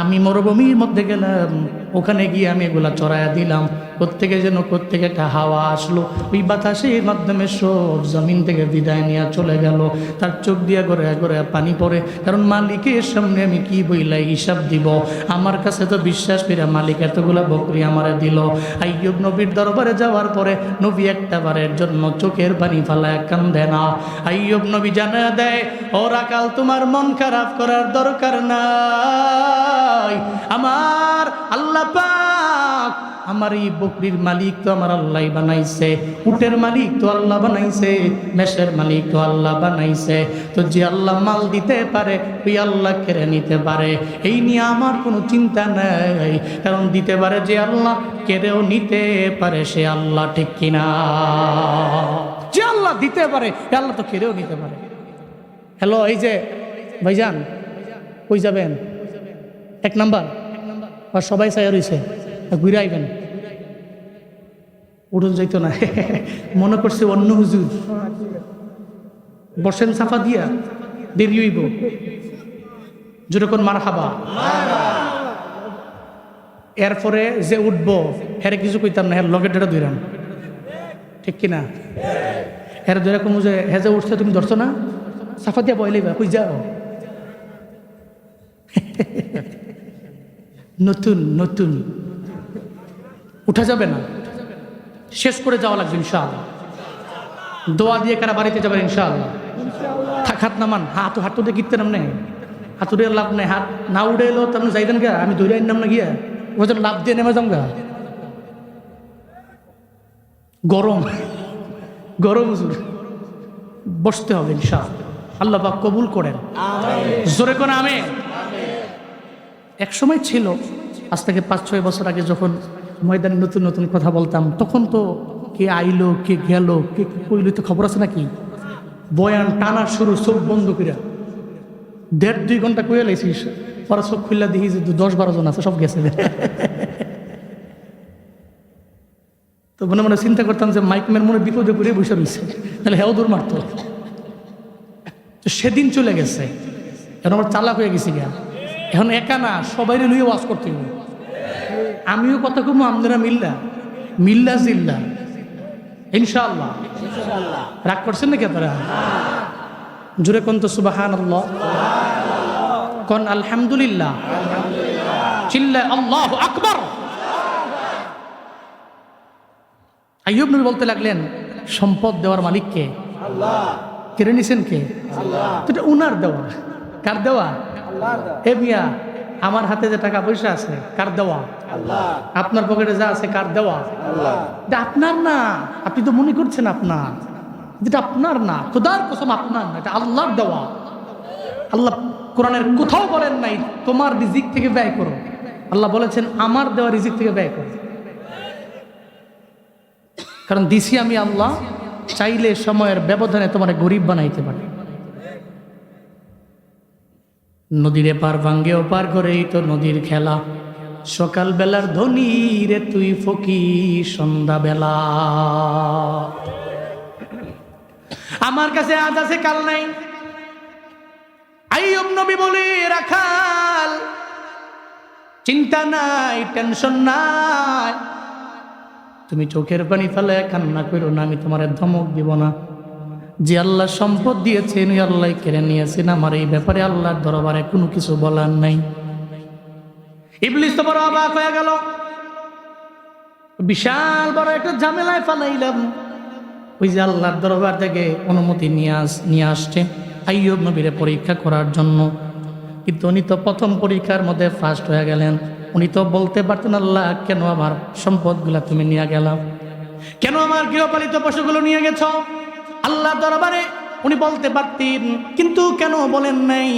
আমি মরুভূমির মধ্যে গেলাম, ওখানে গিয়ে আমি এগুলা চড়াইয়া দিলাম। কোত্থেকে যেন কোত্থেকে একটা হাওয়া আসলো, ওই বাতাসের মাধ্যমে সব জমিন থেকে বিদায় নিয়ে চলে গেল। তার চোখ দিয়ে গড়ে গড়ে পানি পড়ে, কারণ মালিকের সামনে আমি কি বইলাই হিসাব দিব। আমার কাছে তো বিশ্বাস ফিরে মালিক এতগুলা বকরি আমারে দিল। আইয়ুব নবীর দরবারে যাওয়ার পরে নবী একটা বারের জন্য চোখের পানি ফালায় কান্দে না। আইয়ুব নবী জানা দেয়, ও রাখাল, তোমার মন খারাপ করার দরকার নাই। আমার আল্লাহ পাক, আমার এই বকরির মালিক তো আমার আল্লাহ বানাইছে, উটের মালিক তো আল্লাহ বানাইছে, মেষের মালিক তো আল্লাহ বানাইছে। তো যে আল্লাহ মাল দিতে পারে ওই আল্লাহ কেড়ে নিতে পারে, এই নিয়ে আমার কোনো চিন্তা নেই। কারণ দিতে পারে যে আল্লাহ, কেড়েও নিতে পারে সে আল্লাহ, ঠিক কিনা? যে আল্লাহ দিতে পারে এ আল্লাহ তো কেড়েও নিতে পারে। হ্যালো, এই যে ভাইজান, কই যাবেন? 1 নাম্বার আর সবাই চাই রয়েছে, ঘুরে আইবেন। উঠুন যাইতো না, মনে করছে অন্য হুজুর। বসেন সাফা দিয়া, দেরি হইব। যেরকম মার খাবা। এরপরে যে উঠবো হেরে কিছু কইতাম না, হের লগে ডেটা ধরাম, ঠিক কিনা? হের ধরে কমু যে হে যে উঠছে তুমি ধরছো না, সাফা দিয়া বইলেবা, কই যাও। নতুন নতুন উঠা যাবে না, শেষ করে যাওয়া লাগবে ইনশাআল্লাহ। দোয়া দিয়ে কারা বাড়িতে যাবেন ইনশাআল্লাহ। হাত নামান, হাত উঠে গিরতে নাম নেই, হাত উঠে লাভ নেই। হাত না উঠে এলো তো আপনি যাইতেন গা, আমি ধরে আনলাম না গিয়া, ও যেন লাভ দিয়ে নেমে যাম গা। গরম গরম হুজুর, বসতে হবে ইনশাআল্লাহ। আল্লাহ পাক কবুল করেন, জোরে কোন আমিন। এক সময় ছিল, আজ থেকে 5-6 বছর আগে, যখন ময়দানে নতুন নতুন কথা বলতাম, তখন তো কে আইলো কে গেল কে কইলো তো খবর আছে নাকি? বয়ান টানা শুরু, চোখ বন্ধ কইরা 1.5-2 ঘন্টা কইয়া লাইছিস, পরে চোখ খুললা দেখি যে 10-12 জন আছে, সব গেছে। তো মনে মনে চিন্তা করতাম যে মাইকম্যান মনে বিপদে পড়ে বসে রয়েছে, তাহলে হেও দূর মারত। তো সেদিন চলে গেছে, এখন আমার চালাক হয়ে গেছি গা। এখন একা না, সবাই লইয়ে ওয়াজ করতে হবে। আমিও কথা কমু, আপনারা মিল্লা জিল্লা ইনশাআল্লাহ। রাগ করছেন নাকি আপনারা? জোরে কোন তো সুবহানাল্লাহ, কোন আলহামদুলিল্লাহ, চিল্লা আল্লাহু আকবার। আইয়ুব নবী বলতে লাগলেন, সম্পদ দেওয়ার মালিক কে? আল্লাহ। কেড়ে নিছেন কে? আল্লাহ। এটা উনার দেওয়া। কার দেওয়া? আল্লাহর দেওয়া। এ মিয়া, আমার হাতে যে টাকা পয়সা আছে কার দেওয়া? আল্লাহ। আপনার পকেটে যা আছে কার দেওয়া? আল্লাহ। এটা আপনার না, আপনি তো মনে করছেন আপনার, যেটা আপনার না, খোদার কসম আপনার না, এটা আল্লাহর দেওয়া। আল্লাহ কোরআনের কোথাও বলেন নাই তোমার রিজিক থেকে ব্যয় করো, আল্লাহ বলেছেন আমার দেওয়া রিজিক থেকে ব্যয় করো। কারণ দিছি আমি আল্লাহ, চাইলে সময়ের ব্যবধানে তোমার গরিব বানাইতে পারে। নদীর এপার ভাঙ্গে ওপার করেই তো নদীর খেলা, সকাল বেলার ধনী রে তুই ফকির সন্ধ্যা বেলা। আমার কাছে আজ আছে কাল নাই। আইয়ুব নবী বলে, রাখাল চিন্তা নাই, টেনশন নাই, তুমি চোখের পানি ফেলে কান্না করো না, আমি তোমার ধমক দিব না। যে আল্লাহ সম্পদ দিয়েছেন ওই আল্লাহ কেড়ে নিয়েছেন, আমার এই ব্যাপারে আল্লাহর দরবারে কোনো কিছু বলার নাই। ইবলিস তো বড় অবাক হয়ে গেল, বিশাল বড় একটা ঝামেলায় ফালাইলাম। ওই যে আল্লাহর দরবার থেকে অনুমতি নিয়ে আসছে আইয়ুব নবীরে পরীক্ষা করার জন্য, কিন্তু উনি তো প্রথম পরীক্ষার মধ্যে ফার্স্ট হয়ে গেলেন। উনি তো বলতে পারতেন, আল্লাহ কেন আমার সম্পদগুলা তুমি নিয়ে গেলাম, কেন আমার গৃহপালিত পশুগুলো নিয়ে গেছ? আল্লাহ দরবারে উনি বলতে পারতেন, কিন্তু কেন বলেন নাই?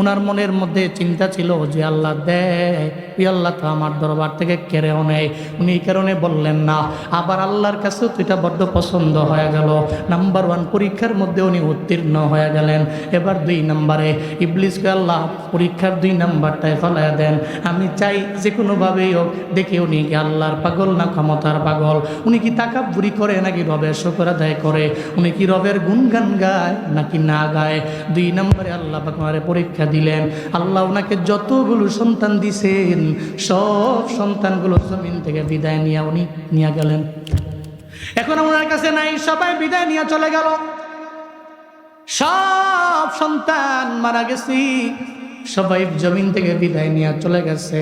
ওনার মনের মধ্যে চিন্তা ছিল যে আল্লাহ দেয়, ওই আল্লাহ তো আমার দরবার থেকে কেড়েও নেয়। উনি এই কারণে বললেন না। আবার আল্লাহর কাছেও তো এটা বড্ড পছন্দ হয়ে গেল। নাম্বার 1 পরীক্ষার মধ্যে উনি উত্তীর্ণ হয়ে গেলেন। এবার 2 নম্বরে ইবলিসকে আল্লাহ পরীক্ষার 2 নাম্বারটায় ফলাইয়া দেন। আমি চাই যে কোনোভাবেই হোক দেখে উনি কি আল্লাহর পাগল না ক্ষমতার পাগল, উনি কি তাকাব্বুরি করে নাকি রবের শুকর আদায় করে, উনি কি রবের গুণগান গায় নাকি না গায়। 2 নম্বরে আল্লাহ পাক ওনারে পরীক্ষা দিলেন। আল্লাহ ওনাকে যতগুলো সন্তান দিছেন সব সন্তানগুলো জমিন থেকে বিদায় নিয়ে উনি নিয়ে গেলেন। এখন ওনার কাছে নাই, সবাই বিদায় নিয়ে চলে গেল, সব সন্তান মারা গেছে, সবাই জমিন থেকে বিদায় নিয়ে চলে গেছে।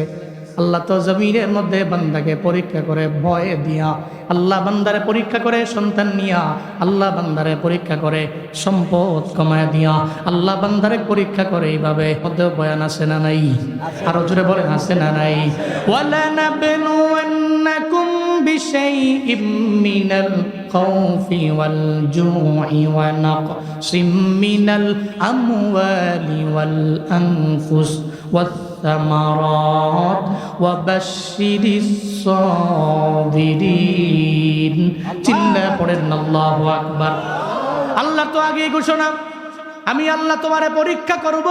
আল্লাহ তো জমিনের মধ্যে বান্দাকে পরীক্ষা করে ভয় দিয়া, আল্লাহ বান্দারে পরীক্ষা করে সন্তান নিয়া, আল্লাহ বান্দারে পরীক্ষা করে সম্পদ কমায় দিয়া, আল্লাহ বান্দারে পরীক্ষা করে এইভাবে। মধ্যে বয়ান আছে না নাই? আরো জোরে বলেন আছে না নাই? ওয়ালা নাবলুওয়ান্নাকুম বিশাইইম মিনাল খাউফি ওয়াল জুই ওয়া নাকসিম মিনাল আমওয়ালি ওয়াল আনফুস ওয়াত الثمرات وبشر الصابرين চিল্লা পড়েন আল্লাহু আকবার। আল্লাহ তো আগে ঘোষণা, আমি আল্লাহ তোমারে পরীক্ষা করব,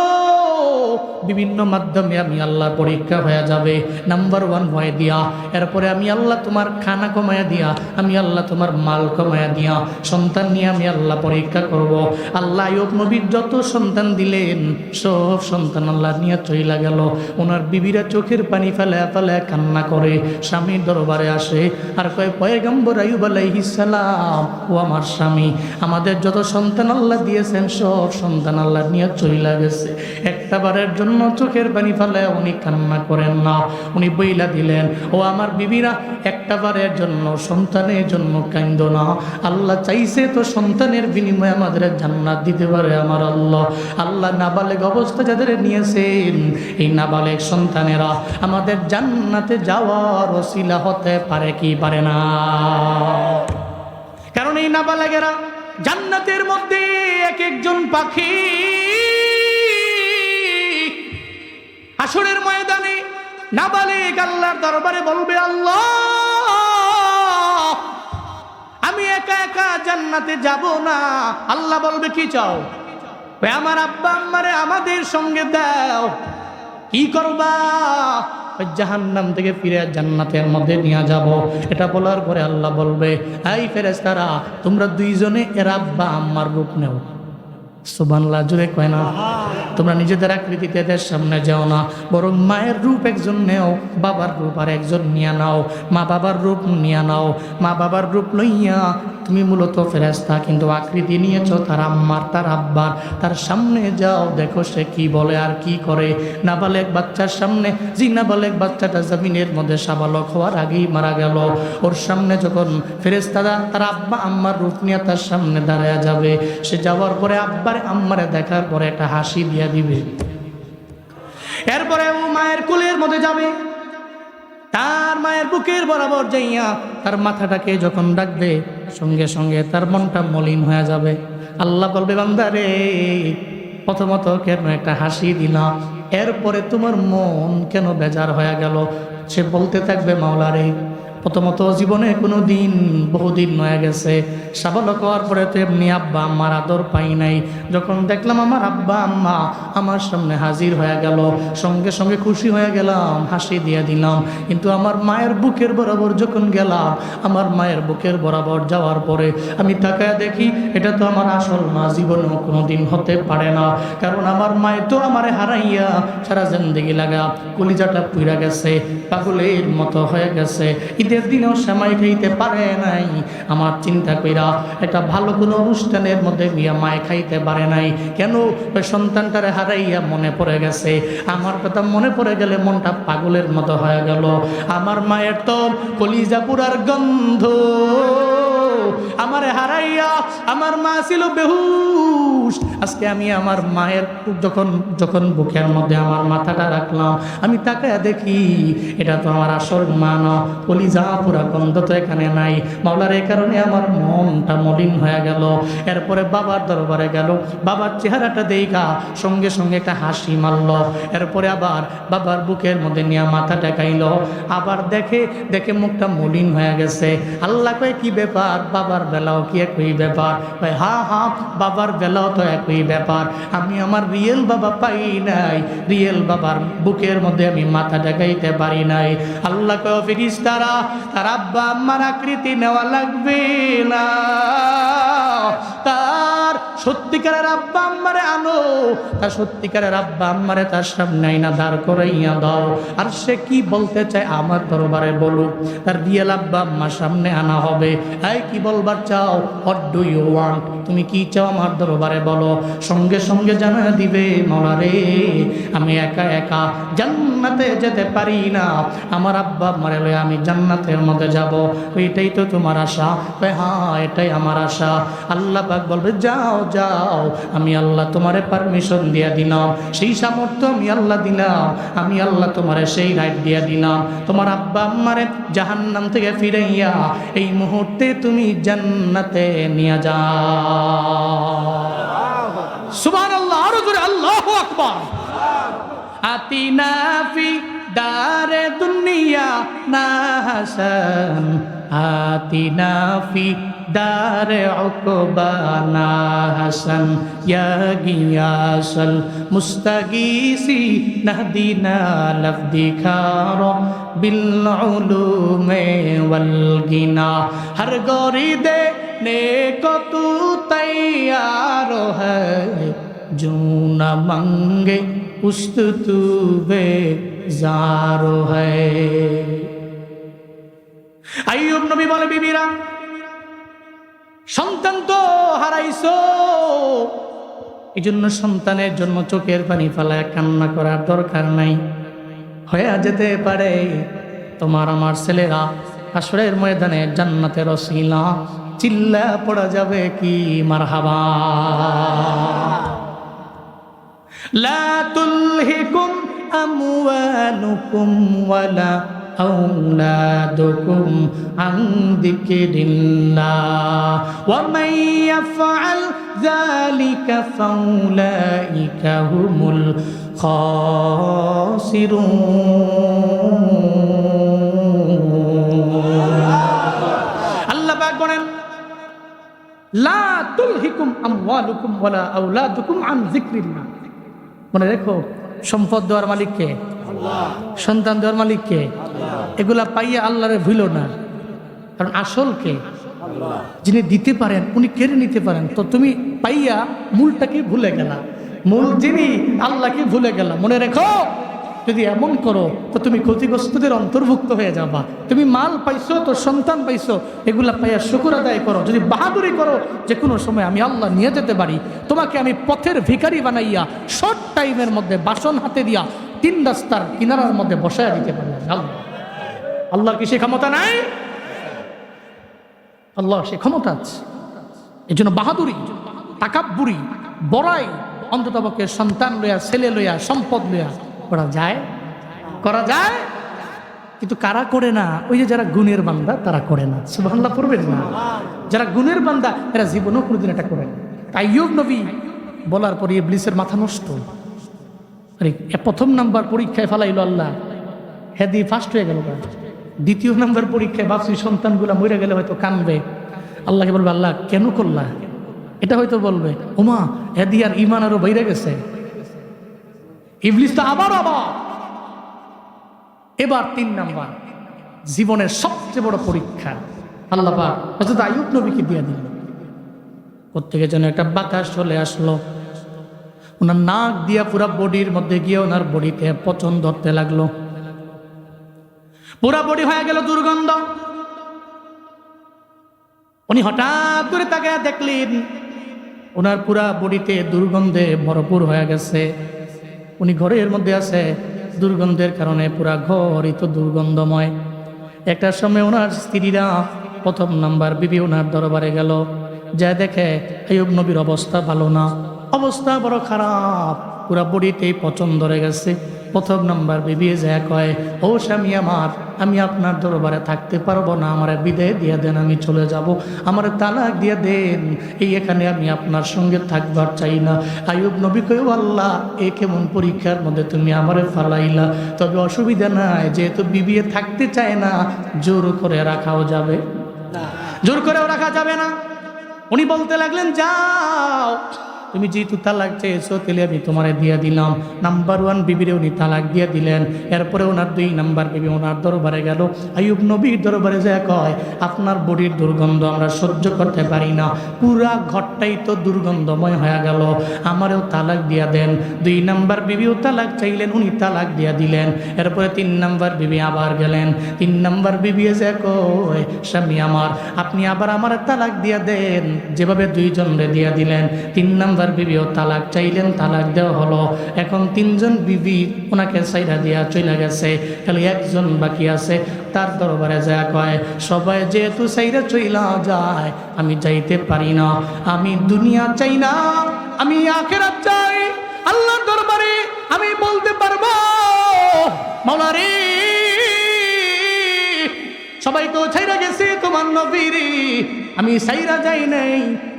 বিভিন্ন মাধ্যমে আমি আল্লাহ পরীক্ষা হয়ে যাবে। নাম্বার 1 ভয় দিয়া, এরপরে আমি আল্লাহ তোমার খানা কমায়া দিয়া, আমি আল্লাহ তোমার মাল কমায়া দিয়া, সন্তান নিয়ে আমি আল্লাহ পরীক্ষা করব। আল্লাহ আইয়ুব নবীর যত সন্তান দিলেন সব সন্তান আল্লাহ নিয়ে চইলা গেল। ওনার বিবিরা চোখের পানি ফেলে ফেলে কান্না করে স্বামীর দরবারে আসে আর কয়, পয়গম্বর আইয়ুব আলাইহিস সালাম, ও আমার স্বামী, আমাদের যত সন্তান আল্লাহ দিয়েছেন সব সন্তান আল্লাহ নিয়ে চইলা গেছে, একটা বারের জন্য চোখের পানি ফেলে উনি কান্না করেন না। উনি বইলা দিলেন, ও আমার বিবিরা, একটা বারের জন্য সন্তানের জন্য কান্দো না। আল্লাহ চাইছে তো সন্তানের বিনিময়ে আমাদের জান্নাত দিতে পারে আমার আল্লাহ। আল্লাহ নাবালেগ অবস্থা যাদের নিয়েছেন, এই নাবালেগ সন্তানেরা আমাদের জান্নাতে যাওয়ার ওসিলা হতে পারে কি পারে না? কারণ এই নাবালেগেরা জান্নাতের মধ্যে এক একজন পাখি। হাসরের ময়দানে নাবালেগ আল্লাহর দরবারে বলবে, আল্লাহ আমি একা একা জান্নাতে যাব না। আল্লাহ বলবে, কি চাও? আমার আব্বা আম্মারে আমাদের সঙ্গে দাও। কি করবা? জাহান্নাম থেকে ফিরে জান্নাতের মধ্যে নিয়ে যাব। এটা বলার পরে আল্লাহ বলবে, এই ফেরেশতারা, তোমরা 2 জনে এর আব্বা আম্মার রূপ নেও। সুবহানাল্লাহ, জোরে কয় না? তোমরা নিজেদের আকৃতিতে এদের সামনে যাও না, বরং মায়ের রূপ একজন নেও, বাবার রূপ আর একজন নিয়ে নাও। মা বাবার রূপ নিয়ে নাও। মা বাবার রূপ লইয়া তুমি মূলত ফেরেশতা, কিন্তু আকৃতি নিয়েছ তার আম্মার, তার আব্বার। তার সামনে যাও, দেখো সে কি বলে আর কি করে। নাবালেগ বাচ্চার সামনে, যে নাবালেগ বাচ্চাটা জমিনের মধ্যে সাবালক হওয়ার আগেই মারা গেল, ওর সামনে যখন ফেরেশতারা তার আব্বা আম্মার রূপ নিয়ে তার সামনে দাঁড়ায় যাবে, সে যাওয়ার পরে আব্বার আম্মারে দেখার পরে একটা হাসি দিয়া দিবে। এরপরে ও মায়ের কোলের মধ্যে যাবে, তার মায়ের বুকের বরাবর যাইয়া তার মাথাটাকে যখন ডাকবে, সঙ্গে সঙ্গে তার মনটা মলিন হয়ে যাবে। আল্লাহ বলবে, বান্দা রে, প্রথমত কেন একটা হাসি দিলাম, এরপরে তোমার মন কেন বেজার হয়ে গেল? সে বলতে থাকবে, মাওলা রে, প্রথমত জীবনে কোনো দিন, বহুদিন হয়ে গেছে, সাবালক হওয়ার পরে তো এমনি আব্বা আম্মার আদর পাই নাই। যখন দেখলাম আমার আব্বা আম্মা আমার সামনে হাজির হয়ে গেল, সঙ্গে সঙ্গে খুশি হয়ে গেলাম, হাসি দিয়ে দিলাম। কিন্তু আমার মায়ের বুকের বরাবর যখন গেলাম, আমার মায়ের বুকের বরাবর যাওয়ার পরে আমি তাকায় দেখি, এটা তো আমার আসল মা, জীবনেও কোনো দিন হতে পারে না। কারণ আমার মায়ে তো আমারে হারাইয়া সারা জিন্দেগি লাগা কলিজাটা পুইরা গেছে, পাগলের মতো হয়ে গেছে। ঈদের দিনেও সেমাই খাইতে পারে নাই। আমার চিন্তা কইরা একটা ভালো কোনো অনুষ্ঠানের মধ্যে গিয়া মায় খাইতে পারে নাই। কেন? ওই সন্তানটারে হারাইয়া মনে পড়ে গেছে। আমার কথা মনে পড়ে গেলে মনটা পাগলের মতো হয়ে গেল। আমার মায়ের তো কলিজা পুরার গন্ধ। আমারে হারাইয়া আমার মা ছিল বেহুশ, আজকে আমি আমার মায়ের যখন যখন বুকের মধ্যে আমার মাথাটা রাখলাম, আমি তাকায় দেখি এটা তো আমার আসল মা না, কলিজা পুরা গন্ধ তো এখানে নাই। মাওলার এই কারণে আমার মনটা মলিন হয়ে গেল। এরপরে বাবার দরবারে গেল, বাবার চেহারাটা দেখা সঙ্গে সঙ্গে একটা হাসি মারল। এরপরে আবার বাবার বুকের মধ্যে নিয়ে মাথা টেকাইল, আবার দেখে দেখে মুখটা মলিন হয়ে গেছে। আল্লাহ কয় কি ব্যাপার, বাবার বেলাও কি একই ব্যাপার? হ্যাঁ হ্যাঁ, বাবার বেলাও তো একই ব্যাপার। আমি আমার রিয়েল বাবা পাই নাই, রিয়েল বাবার বুকের মধ্যে আমি মাথা টেকাইতে পারি নাই। আল্লাহ কয় ফেরেশতারা, তার আব্বা আম্মার আকৃতি নেওয়া লাগবে না, তার সত্যিকারের আব্বা আম্মারে আনো, তার সত্যিকারের আব্বা আম্মারে তার সামনে আইনা দাঁড় করাইয়া দাও। আর সে কি বলতে চায় আমার দরবারে বলুক, তার রিয়েল আব্বা আম্মার সামনে আনা হবে। এই কি বলবার চাও? What do you want? তুমি কি চাও আমার দরবারে বলো। সঙ্গে সঙ্গে জানা দিবে, মাওলা রে আমি একা একা জান্নাতে যেতে পারি না, আমার আব্বা আম্মারে লয়ে আমি জান্নাতের মধ্যে যাব, ওইটাই তো তোমার আশা? হ্যাঁ এটাই আমার আশা। আল্লাহ পাক বলবে যাও যাও, আমি আল্লাহ তোমারে পারমিশন দিয়া দিলাম, সেই সামর্থ্য আমি আল্লাহ দিলাম, আমি আল্লাহ তোমারে সেই রাইট দিয়া দিলাম। তোমার আব্বা আম্মারে জাহান্নাম থেকে ফিরাইয়া এই মুহূর্তে তুমি জান্নাতে নিয়ে যাও। সুবহানাল্লাহ, আরো জোরে আল্লাহু আকবার। আতিনা ফি দারে দুনিয়া না হাসান, আতিনা ফি দারে উকবানা হাসান, ইয়া গিয়াসাল মুস্তাগীসি নাহদিনা লফদিখার বিল উলুমে ওয়াল গিনা। হর গরি দেনে কো তু তৈয়ার হ্যায়, जो न मंगे उस्त तू बेजार है। আইয়ুব নবী বলে, বিবিরা সন্তান তো হারাইছো, এই জন্য সন্তানের জন্য চোখের পানি ফেলায় কান্না করার দরকার নাই। হয়ে যেতে পারে তোমার আমার ছেলেরা হাসরের ময়দানে জান্নাতের ওসিলা, চিল্লা পড়া যাবে কি মারহাবা। লা তুলহিকুম আমওয়ালুকুম ওয়ালা আওলাদুকুম আন যিকরিল্লাহ ওয়া মান ইয়াফআল যালিকা ফাউলাইকা হুমুল খাসিরুন। আল্লাহ পাক বলেন, লা তুলহিকুম আমওয়ালুকুম ওয়ালা আওলাদুকুম আন যিকরিল্লাহ। মনে রেখো, সম্পদ দেওয়ার মালিক কে? আল্লাহ। সন্তান দেওয়ার মালিক কে? আল্লাহ। এগুলা পাইয়া আল্লাহরে ভুলো না, কারণ আসল কে? আল্লাহ। যিনি দিতে পারেন উনি কেড়ে নিতে পারেন। তো তুমি পাইয়া মূলটাকে ভুলে গেলা, মূল যিনি আল্লাহকে ভুলে গেলা। মনে রেখো, যদি এমন করো তো তুমি ক্ষতিগ্রস্তদের অন্তর্ভুক্ত হয়ে যাবা। তুমি মাল পাইছো, তো সন্তান পাইছো, এগুলা পাইয়া শুকর আদায় করো। যদি বাহাদুরি করো, যে কোনো সময় আমি আল্লাহ নিয়ে যেতে পারি, তোমাকে আমি পথের ভিখারি বানাইয়া শর্ট টাইমের মধ্যে বাসন হাতে দিয়া 3 রাস্তার কিনারার মধ্যে বসায় দিতে পারি। আল্লাহর কি সে ক্ষমতা নাই? আল্লাহ সে ক্ষমতা আছে। এই জন্য বাহাদুরি, তাকাব্বুরি, বড়াই অন্ততপক্ষে সন্তান লইয়া, ছেলে লইয়া, সম্পদ লইয়া করা যায়, করা যায়। কিন্তু কারা করে না? ওই যে যারা গুণের বান্দা তারা করে না। সুবহানাল্লাহ পড়বেন না? যারা গুণের বান্দা এরা জীবনেও কোনোদিন এটা করে না। আইয়ুব নবী বলার পরে ইবলিসের মাথা নষ্ট। আরে প্রথম নাম্বার পরীক্ষায় ফেলাইল আল্লাহ, হেদি ফার্স্ট হয়ে গেল। দ্বিতীয় নাম্বার পরীক্ষায় ভাবছি সন্তানগুলা মরে গেলে হয়তো কানবে। আল্লাহকে বলবে, আল্লাহ কেন করলা? এটা হয়তো বলবে, ওমা হেদি আর ইমান আরো বাইরে গেছে। ইবলিস তো আবার এবার 3 নাম্বার জীবনের সবচেয়ে বড় পরীক্ষা আল্লাহ পাক হযরত আইয়ুব নবীকে দিয়ে দিল। প্রত্যেকে যেন একটা বাতাস চলে আসলো, ওনার নাক দিয়া পুরা বডির মধ্যে গিয়ে ওনার বডিতে পচন ধরতে লাগলো। পুরা বডি হয়ে গেল দুর্গন্ধ। উনি হঠাৎ করে তাকায় দেখলেন ওনার পুরা বডিতে দুর্গন্ধে ভরপুর হয়ে গেছে। উনি ঘরের মধ্যে আছে, দুর্গন্ধের কারণে পুরা ঘরই তো দুর্গন্ধময়। একটা সময় ওনার স্ত্রীরা প্রথম নাম্বার বিবি ওনার দরবারে গেল, যা দেখে আইয়ুব নবীর অবস্থা ভালো না। অবস্থা বড় খারাপ, পুরা বডিতেই পচন ধরে গেছে। প্রথম নাম্বার বিবি যায় কয়, ও স্বামী আমার, আমি আপনার দরবারে থাকতে পারবো না, আমার বিদায় দিয়ে দেন, আমি চলে যাব, আমার তালাক দিয়ে দেন, এই এখানে আমি আপনার সঙ্গে থাকবার চাই না। আইয়ুব নবী কয়, আল্লাহ, এ কেমন পরীক্ষার মধ্যে তুমি আমারে ফালাইলা? তবে অসুবিধা নাই, যেহেতু বিবি থাকতে চায় না, জোর করে রাখাও যাবে না, জোর করেও রাখা যাবে না। উনি বলতে লাগলেন, যাও, তুমি যেহেতু তালাক চেয়েছো, তাহলে আমি তোমারে দিয়ে দিলাম। নাম্বার 1 বিবিরে উনি তালাক দিয়ে দিলেন। এরপরে ওনার 2 নাম্বার বিবি ওনার দরবারে গেল। আইয়ুব নবীর দরবারে যায় কয়, আপনার বডির দুর্গন্ধ আমরা সহ্য করতে পারি না, পুরা ঘরটাই তো দুর্গন্ধময় হয়ে গেল, আমারও তালাক দিয়া দেন। 2 নাম্বার বিবিও তালাক চাইলেন, উনি তালাক দিয়া দিলেন। এরপরে 3 নাম্বার বিবি আবার গেলেন। 3 নাম্বার বিবি যায় কয়, স্বামী আমার, আপনি আবার আমার তালাক দিয়া দেন, যেভাবে 2 জনরে দিয়া দিলেন। 3 নাম্বার বিবিও তালাক চাইলেন, তালাক দেওয়া হলো। এখন 3 জন বিবি ওনাকে সাইরা দিয়া চলে গেছে, খালি একজন বাকি আছে। তার দরবারে যায় কয়, সবাই যেহেতু সাইরা চইলা যায়, আমি যাইতে পারি না, আমি দুনিয়া চাই না, আমি আখিরাত চাই। আল্লাহর দরবারে আমি বলতে পারবো, মাওলা রে, সবাই তো ছাইরা গেছে তোমার নবীর, আমি ছাইরা যাই নাই।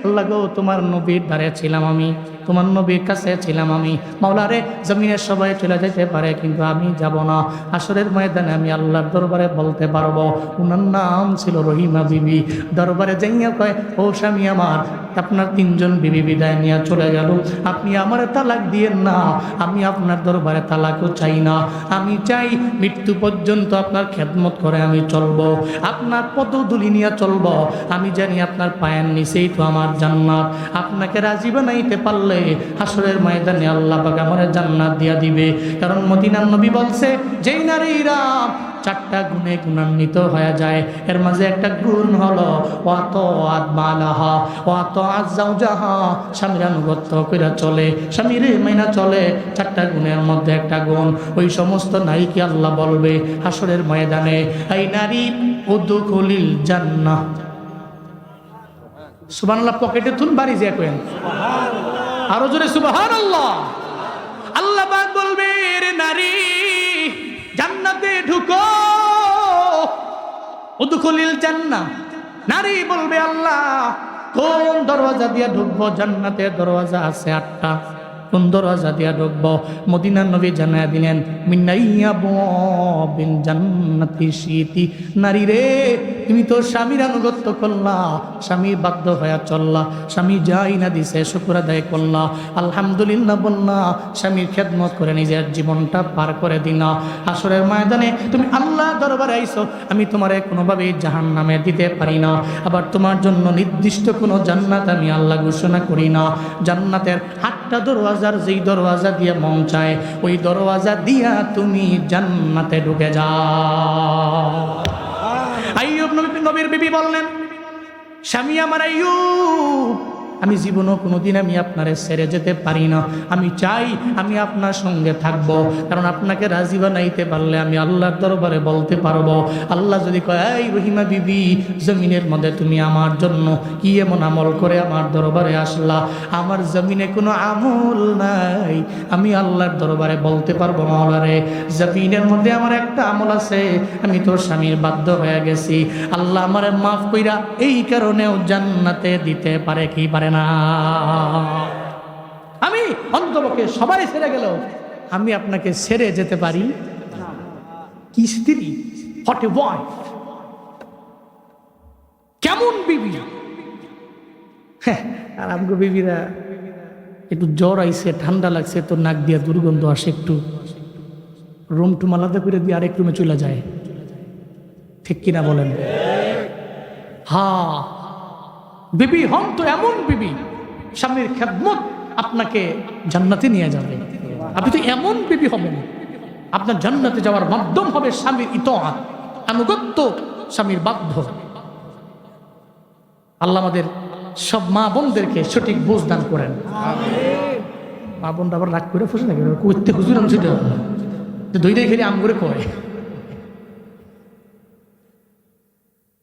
আল্লাহ গো, তোমার নবীর ধারে ছিলাম আমি, তোমার নবীর কাছে ছিলাম আমি। মাওলা রে, জমিনের সবাই চলে যেতে পারে, কিন্তু আমি যাব না। হাসরের ময়দানে আমি আল্লাহর দরবারে বলতে পারবো। উনার নাম ছিল রহিমা বিবি। দরবারে যাইয়া কয়, ও স্বামী আমার, আপনার 3 জন বিবি বিদায় নিয়ে চলে গেল, আপনি আমার তালাক দিয়েন না, আমি আপনার দরবারে তালাকও চাই না, আমি চাই মৃত্যু পর্যন্ত আপনার খেদমত করে আমি চলবো, আপনার পদধূলি নিয়ে চলবো। আমি জানি আপনার পায়ের নিচেই তো আমার জান্নাত। আপনাকে রাজি বানাইতে পারলে হাসরের ময়দানে আল্লাহ পাক আমার জান্নাত দিয়া দিবে। কারণ মদিনার নবী বলছে, যেই নারীরা 4টা গুণে গুণান্বিত হয়ে যায়, এর মাঝে একটা গুণ হলো ওয়াতাআত মালাহা ওয়াতাআত যাওজাহা, স্বামীর আনুগত্য কইরা চলে, স্বামীর মাইনা চলে। 4টা গুণের মধ্যে একটা গুণ। ওই সমস্ত নারীকে আল্লাহ বলবে হাসরের ময়দানে, এই নারী উদখুলিল জান্নাহ। সুবহানাল্লাহ, পকেটে তুন বাড়ি যে কইন সুবহানাল্লাহ, আরো জোরে সুবহানাল্লাহ। আল্লাহ পাক বলবে, রে নারী, জান্নাতে ঢুকো, উদখুলিল জান্নাহ। নারী বলবে, আল্লাহ, কোন দরওয়াজা দিয়ে ঢুকবো? জান্নাতের দরওয়াজা আছে 8টা, কোন দরওয়াজা দিয়া ঢুকবো? মদিনার নবী জানায়া দিলেন, মিনাইয়া বিন জান্নাতি শীতি। নারী রে, তুমি তো স্বামীর আনুগত্য করলা, স্বামী বাধ্য হয়ে চললা, স্বামী যাই না দিছে শুকর আদায় করলা, আলহামদুলিল্লাহ বললা, স্বামীর খেদমত করে নিজের জীবনটা পার করে দিলা। হাসরের ময়দানে তুমি আল্লাহ দরবারে আইছো, আমি তোমারে কোনোভাবেই জাহান্নামে দিতে পারি না, আবার তোমার জন্য নির্দিষ্ট কোনো জান্নাত আমি আল্লাহ ঘোষণা করি না। জান্নাতের 8টা দরওয়াজার যেই দরওয়াজা দিয়ে মন চায়, ওই দরওয়াজা দিয়া তুমি জান্নাতে ঢুকে যাও। আইয়ুব নবীর বিবি বললেন, স্বামী আমার আইয়ুব, আমি জীবনও কোনোদিন আমি আপনারে ছেড়ে যেতে পারি না, আমি চাই আমি আপনার সঙ্গে থাকবো, কারণ আপনাকে রাজি বানাইতে পারলে আমি আল্লাহর দরবারে বলতে পারবো। আল্লাহ যদি কয়, এই রহিমা বিবি, জমিনের মধ্যে তুমি আমার জন্য কি এমন আমল করে আমার দরবারে আসলা? আমার জমিনে কোনো আমল নাই, আমি আল্লাহর দরবারে বলতে পারবো, মাওলা রে, জমিনের মধ্যে আমার একটা আমল আছে, আমি তোর স্বামীর বাধ্য হয়ে গেছি, আল্লাহ আমারে মাফ কইরা এই কারণেও জান্নাতে দিতে পারে কি পারে না? আমি অন্তপক্ষে সবাই ছেড়ে গেল, আমি আপনাকে ছেড়ে যেতে পারি কি? স্ত্রী, হট এ ওয়াইফ, কেমন বিবি! আর আমগো বিবিরা একটু জ্বর আইছে, ঠান্ডা লাগছে, তো নাক দিয়া দুর্গন্ধ আসে, একটু রুম টুম আলাদা করে দিয়ে আরেক রুমে চলে যায়, ঠিক কিনা বলেন? হ্যাঁ, বিবি হন তো এমন বিবি, স্বামীর খেদমত আপনাকে জান্নাতে নিয়ে যাবে। আপনি তো এমন বিবি হবেন, আপনার জান্নাতে যাওয়ার মাধ্যম হবে স্বামীর ইতাআত, আনুগত্য, স্বামীর বাধ্য। আল্লাহ আমাদের সব মা বোনদেরকে সঠিক বুঝ দান করেন। মা বোনটা আবার রাগ করে ফসে নাকি করতে হুজুর আমি সেটা দুইটাই খেলে আম করে কয়।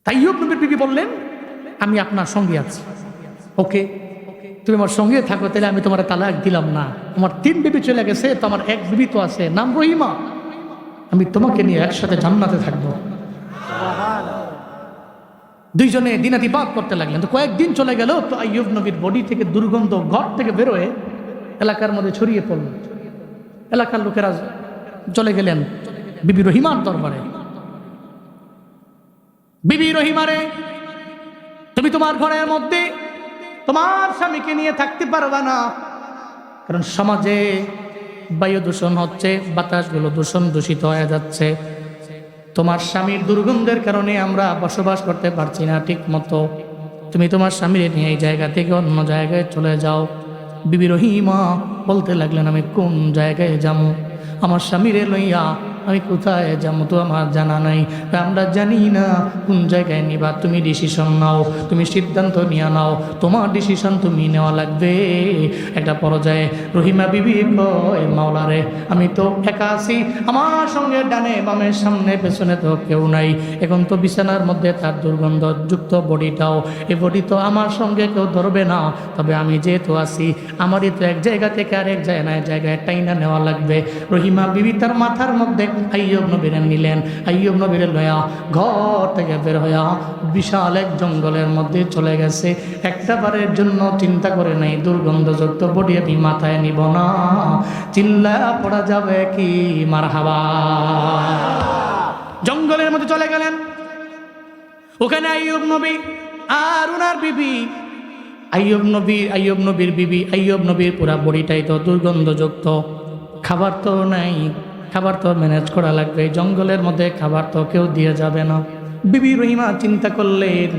তাই নবীর বিবি বললেন, আমি আপনার সঙ্গে আছি, ওকে তুমি আমার সঙ্গে থাকো, তাহলে আমি তোমার তালাক দিলাম না। আমার 3 বিবি চলে গেছে, তো আমার 1 বিবি তো আছে, নাম রহিমা, আমি তোমাকে নিয়ে একসাথে জান্নাতে থাকবো। দুইজনে দিনাতিপাত করতে লাগলেন। তো কয়েকদিন চলে গেল, তো আইয়ুব নবীর বডি থেকে দুর্গন্ধ ঘর থেকে বেরোয় এলাকার মধ্যে ছড়িয়ে পড়ল। এলাকার লোকেরা চলে গেলেন বিবি রহিমার দরবারে। বিবি রহিমারে, তুমি তোমার ঘরের মধ্যে তোমার স্বামীকে নিয়ে থাকতে পারবা না, কারণ সমাজে বায়ু দূষণ হচ্ছে, বাতাসগুলো দূষিত হয়ে যাচ্ছে। তোমার স্বামীর দুর্গন্ধের কারণে আমরা বসবাস করতে পারছি না ঠিক মতো। তুমি তোমার স্বামীর নিয়ে এই জায়গা থেকে অন্য জায়গায় চলে যাও। বিবি রহিমা বলতে লাগলেন, আমি কোন জায়গায় যাবো? আমার স্বামীরে লইয়া আমি কোথায় যাবো তো আমার জানা নাই। আমরা জানি না কোন জায়গায় নিবা। তুমি ডিসিশন নাও, তুমি সিদ্ধান্ত নিয়ে নাও, তোমার ডিসিশন তুমি নেওয়া লাগবে। একটা পর্যায়ে রহিমা বিবি কয়, মাওলারে, আমি তো একা আছি, আমার সঙ্গে ডানে বামে সামনে পেছনে তো কেউ নাই। এখন তো বিছানার মধ্যে তার দুর্গন্ধযুক্ত বডিটাও, এই বডি তো আমার সঙ্গে কেউ ধরবে না। তবে আমি যেহেতু আছি, আমারই তো এক জায়গা থেকে আরেক জায়গায় টাইনা নেওয়া লাগবে। রহিমা বিবি তার মাথার মধ্যে আইয়ুব নবীরে নিলেন। আইয়ুব নবীরে লয়া ঘর থেকে বের হইয়া বিশাল এক জঙ্গলের মধ্যে চলে গেছে। একটা বারের জন্য চিন্তা করে নাই দুর্গন্ধযুক্ত বডি আমি মাথায় নিব না। চিল্লা পড়া যাবে কি মারহাবা। জঙ্গলের মধ্যে চলে গেলেন। ওখানে আইয়ুব নবী আর উনার বিবি, আইয়ুব নবীর বিবি, আইয়ুব নবীর পুরা বডিটাই তো দুর্গন্ধযুক্ত। খাবার তো নাই, খাবার তো ম্যানেজ করা লাগবে। জঙ্গলের মধ্যে খাবার তো কেউ দিয়ে যাবে না। বিবি রহিমা চিন্তা করলেন,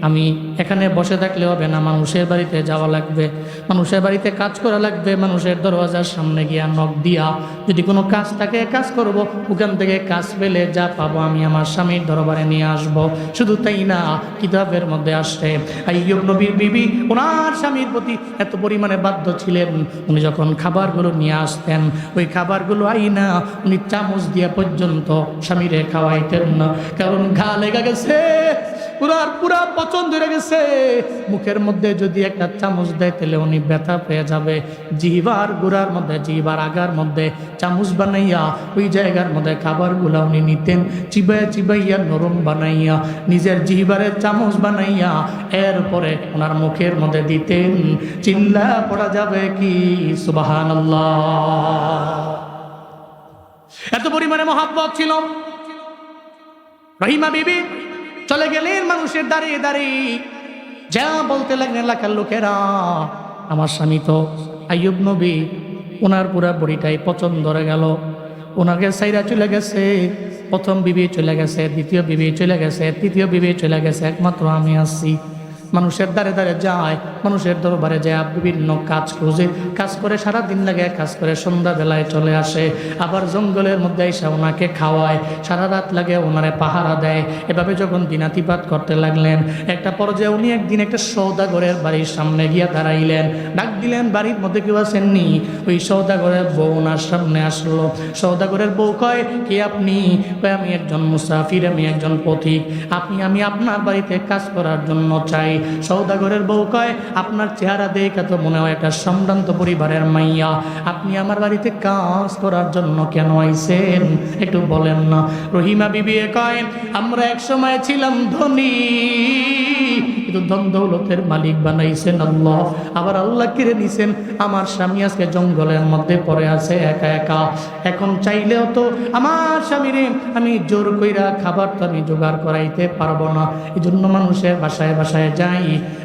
আমি এখানে বসে থাকলে হবে না, মানুষের বাড়িতে যাওয়া লাগবে, মানুষের বাড়িতে কাজ করা লাগবে। মানুষের দরওয়াজার সামনে গিয়া নখ দিয়া যদি কোনো কাজ থাকে কাজ করব, ওখান থেকে কাজ পেলে যা পাবো আমি আমার স্বামীর দরবারে নিয়ে আসব। শুধু তাই না, কিতাবের মধ্যে আসছে আইয়ুব নবীর বিবি ওনার স্বামীর প্রতি এত পরিমাণে বাধ্য ছিলেন, উনি যখন খাবারগুলো নিয়ে আসতেন, ওই খাবারগুলো আইনা উনি চামচ দিয়া পর্যন্ত স্বামীরে খাওয়াইতেন না। কারণ ঘা লেগে গেছে, পুরা পচন ধরে গেছে। মুখের মধ্যে যদি একটা চামচ দেয় তাহলে উনি ব্যথা পেয়ে যাবে। জিহ্বার গুড়ার মধ্যে, জিহ্বার আগার মধ্যে চামচ বানাইয়া ওই জায়গার মধ্যে খাবারগুলা উনি নিতেন, চিবাইয়া নরম বানাইয়া নিজের জিহ্বারের চামচ বানাইয়া এরপরে ওনার মুখের মধ্যে দিতেন। চিল্লা পড়া যাবে কি সুবহানাল্লাহ। এত পরিমাণে মহব্বত ছিল। রহিমা বিবি চলে গেলেন মানুষের দাঁড়িয়ে দাঁড়িয়ে, যা বলতে লাগলেন এলাকার লোকেরা, আমার স্বামী তো আইয়ুব নবী, ওনার পুরা বড়িটাই পচন ধরে গেল, ওনাকে সাইরা চলে গেছে। প্রথম বিবি চলে গেছে, দ্বিতীয় বিবি চলে গেছে, তৃতীয় বিবি চলে গেছে, একমাত্র আমি আসছি। মানুষের দ্বারে দ্বারে যায়, মানুষের দরবারে যায়, বিভিন্ন কাজ খুঁজে, কাজ করে সারা দিন লাগে, কাজ করে সন্ধ্যাবেলায় চলে আসে, আবার জঙ্গলের মধ্যে এসে ওনাকে খাওয়ায়, সারা রাত লাগে ওনারে পাহারা দেয়। এভাবে যখন দিনাতিপাত করতে লাগলেন, একটা পর্যায়ে উনি একদিন একটা সওদাগরের বাড়ির সামনে গিয়া দাঁড়াইলেন। ডাক দিলেন, বাড়ির মধ্যে কেউ আসেননি? ওই সওদাগরের বউ ওনার সামনে আসলো। সওদাগরের বউ কয়, কে আপনি? কয়, আমি একজন মুসাফির, আমি একজন পথিক, আমি আপনার বাড়িতে কাজ করার জন্য চাই। সওদাগরের বউ কয়, আপনার চেহারা দেখে তো মনে হয় একটা সম্ভ্রান্ত পরিবারের মাইয়া, আপনি আমার বাড়িতে কাজ করার জন্য কেন আইছেন একটু বলেন না? রহিমা বিবি কয়, আমরা এক সময় ছিলাম ধনী, কিন্তু ধন দৌলতের মালিক বানাইছেন আল্লাহ, আবার আল্লাহ কেড়ে নিছেন। আমার স্বামী আজকে জঙ্গলের মধ্যে পড়ে আছে একা একা। এখন চাইলেও তো আমার স্বামীরে আমি জোর কইরা খাবার তো আমি জোগাড় করাইতে পারবো না। এই জন্য মানুষের বাসায় বাসায় যাই,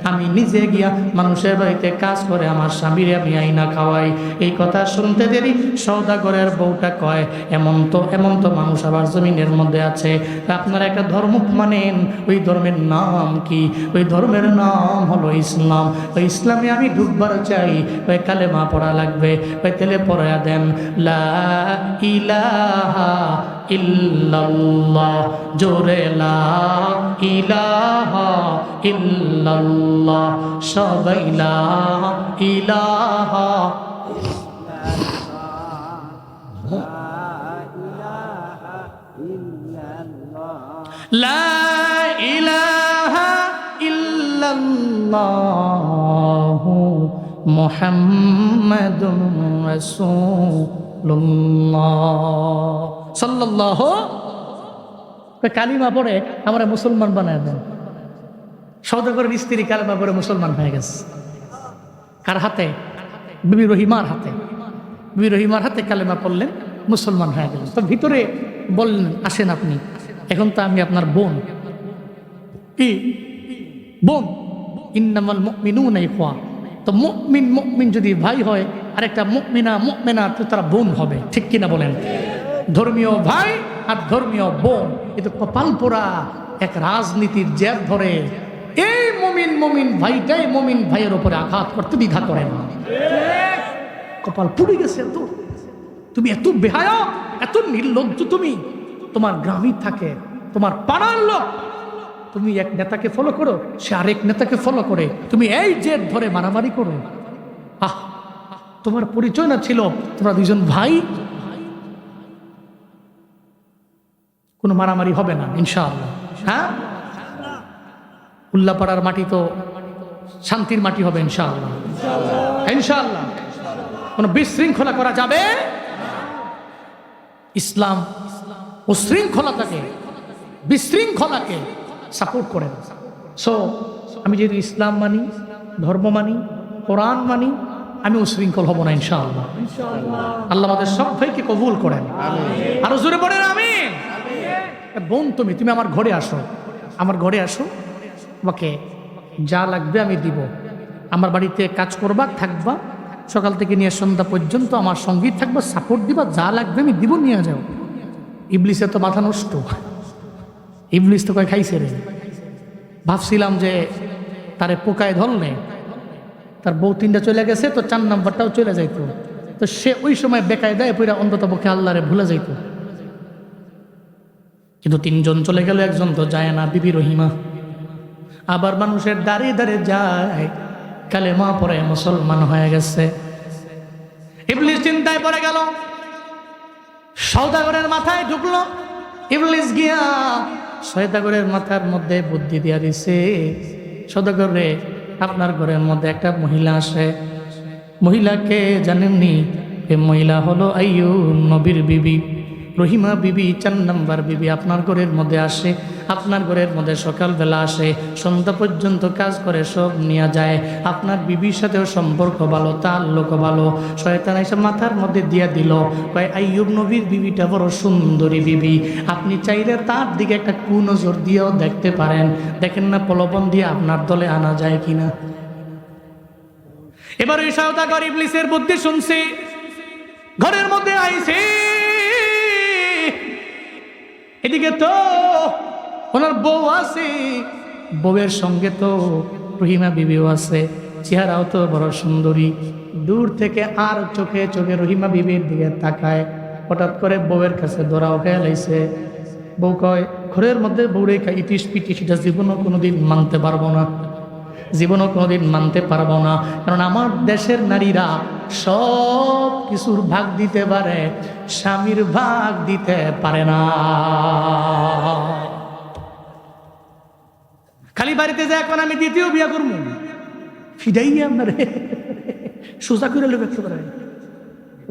আমি নিজে গিয়া মানুষের বাড়িতে কাজ করে আমার স্বামীরে আমি আইনা খাওয়াই। এই কথা শুনতে দেরি সওদাগরের বউটা কয়, এমন তো মানুষ আবার জমিনের মধ্যে আছে। আপনারা একটা ধর্ম মানেন, ওই ধর্মের নাম কি? ওই ধর্মের নাম হলো ইসলাম। ওই ইসলামে আমি ঢুকবার চাই, ওই কালেমা পড়া লাগবে। ওই তেলে পড়া দেন, লা ইলাহা ইল্লাল্লাহ, জোরে লা ইলাহা ইল্লাল্লাহ, সবাই লা ইলাহা লা ইলাহা ইল্লাল্লাহ মুহাম্মাদুর রাসূলুল্লাহ সাল্লাল্লাহু কালিমা পড়ে আমরা মুসলমান বানায় দেন। সওদাগরের স্ত্রী কালিমা পড়ে মুসলমান হয়ে গেছে। কার হাতে? বিবি রহিমার হাতে। বিবি রহিমার হাতে কালিমা পড়লেন, মুসলমান হয়ে গেলেন। তো ভিতরে বললেন, আসেন আপনি, এখন তো আমি আপনার বোন। কি বোন? ইন্নামাল মুমিনুনা ইখওয়া। তো মুমিন যদি ভাই হয়, আর একটা মুমিনা তো তারা বোন হবে, ঠিক কিনা বলেন? ধর্মীয় ভাই আর ধর্মীয় বোন, এটা কপাল পোড়া এক রাজনীতির জের ধরে এই মুমিন ভাইটাই মুমিন ভাইয়ের উপরে আঘাত করতে দ্বিধা করে না। কপাল পুড়ে গেছে। এত তুমি এত বেহায়া, এত নির্লজ্জ। তুমি তোমার গ্রামই থাকে, তোমার পাড়ার লোক, তুমি এক নেতাকে ফলো করো, সে আরেক নেতাকে ফলো করে, তুমি এই জেদ ধরে মারামারি করো। তোমার পরিচয় না ছিল তোমরা দুজন ভাই। কোনো মারামারি হবে না ইনশাআল্লাহ। হ্যাঁ, উল্লাপাড়ার মাটি তো শান্তির মাটি হবে ইনশাআল্লাহ। ইনশাআল্লাহ কোনো বিশৃঙ্খলা করা যাবে। ইসলাম উশৃঙ্খলাটাকে, বিশৃঙ্খলাকে সাপোর্ট করে না। সো আমি যদি ইসলাম মানি, ধর্ম মানি, কোরআন মানি, আমি উশৃঙ্খল হব না ইনশাআল্লাহ। আল্লাহ আমাদের সব ভাইকে কবুল করেন। আরো জোরে পড়েন আমিন। বোন, তুমি আমার ঘরে আসো, আমার ঘরে আসো, তোমাকে যা লাগবে আমি দিব। আমার বাড়িতে কাজ করবা, থাকবা, সকাল থেকে নিয়ে সন্ধ্যা পর্যন্ত আমার সঙ্গী থাকবা, সাপোর্ট দিবা, যা লাগবে আমি দিব, নিয়ে যাও। ইবলিসের তো মাথা নষ্ট। ইবলিস তো কয় খাইছে রে। ভাবছিলাম যে তারে পোকায় ধরলে, তার বউ তিনটা চলে গেছে, তো 4 নম্বরটাও চলে যাইতো, তো সে ওই সময় বেকায় দেয় পইরা অন্তত পক্ষে আল্লাহরে ভুলে যাইতো। কিন্তু 3 জন চলে গেল, একজন তো যায় না, বিবি রহিমা। আবার মানুষের দাঁড়িয়ে দাঁড়িয়ে যায়, কালেমা পড়ে মুসলমান হয়ে গেছে। ইবলিস চিন্তায় পড়ে গেল, সওদাগরের মাথায় ঢুকলো। ইবলিস গিয়া সওদাগরের মাথার মধ্যে বুদ্ধি দিয়া দিছে, সওদাগর রে, আপনার ঘরের মধ্যে একটা মহিলা আসে। মহিলাকে জানেননি? এ মহিলা হলো আইয়ুব নবীর বিবি, রহিমা বিবি, 4 নম্বর বিবি। আপনার ঘরের মধ্যে আসে, আপনার ঘরের মধ্যে সকালবেলা আসে, সন্ধ্যা পর্যন্ত কাজ করে, সব নিয়ে যায়। আপনার বিবির সাথেও সম্পর্ক ভালো, তাল্লুক ভালো। শয়তান এসে মাথার মধ্যে দিয়া দিল, কয় আইয়ুব নবীর বিবিটা বড় সুন্দরী বিবি, আপনি চাইলে তার দিকে একটা কুনজর দিয়েও দেখতে পারেন, দেখেন না প্রলোভন দিয়ে আপনার দলে আনা যায় কিনা। এবার ওই সওদাগর ইবলিসের বুদ্ধি শুনছে, ঘরের মধ্যে আইছে। এদিকে তো ওনার বউ আছে, বউয়ের সঙ্গে তো রহিমা বিবিও আছে, চেহারাও তো বড় সুন্দরী। দূর থেকে আর চোখে চোখে রহিমা বিবির দিকে তাকায়। হঠাৎ করে বউয়ের কাছে দৌড়াও খেয়ে লাইছে। বউ কয়, ঘরের মধ্যে বউরে খাই ইটিস পিটিস, এটা জীবনও কোনোদিন মানতে পারবো না, জীবনও কোনোদিন মানতে পারবো না। কারণ আমার দেশের নারীরা সব কিছুর ভাগ দিতে পারে, স্বামীর ভাগ দিতে পারে না। খালি বাড়িতে যায়, এখন আমি দ্বিতীয় বিয়া করবো, ফিডাই আপনার সোজা করে লোক একটু করে।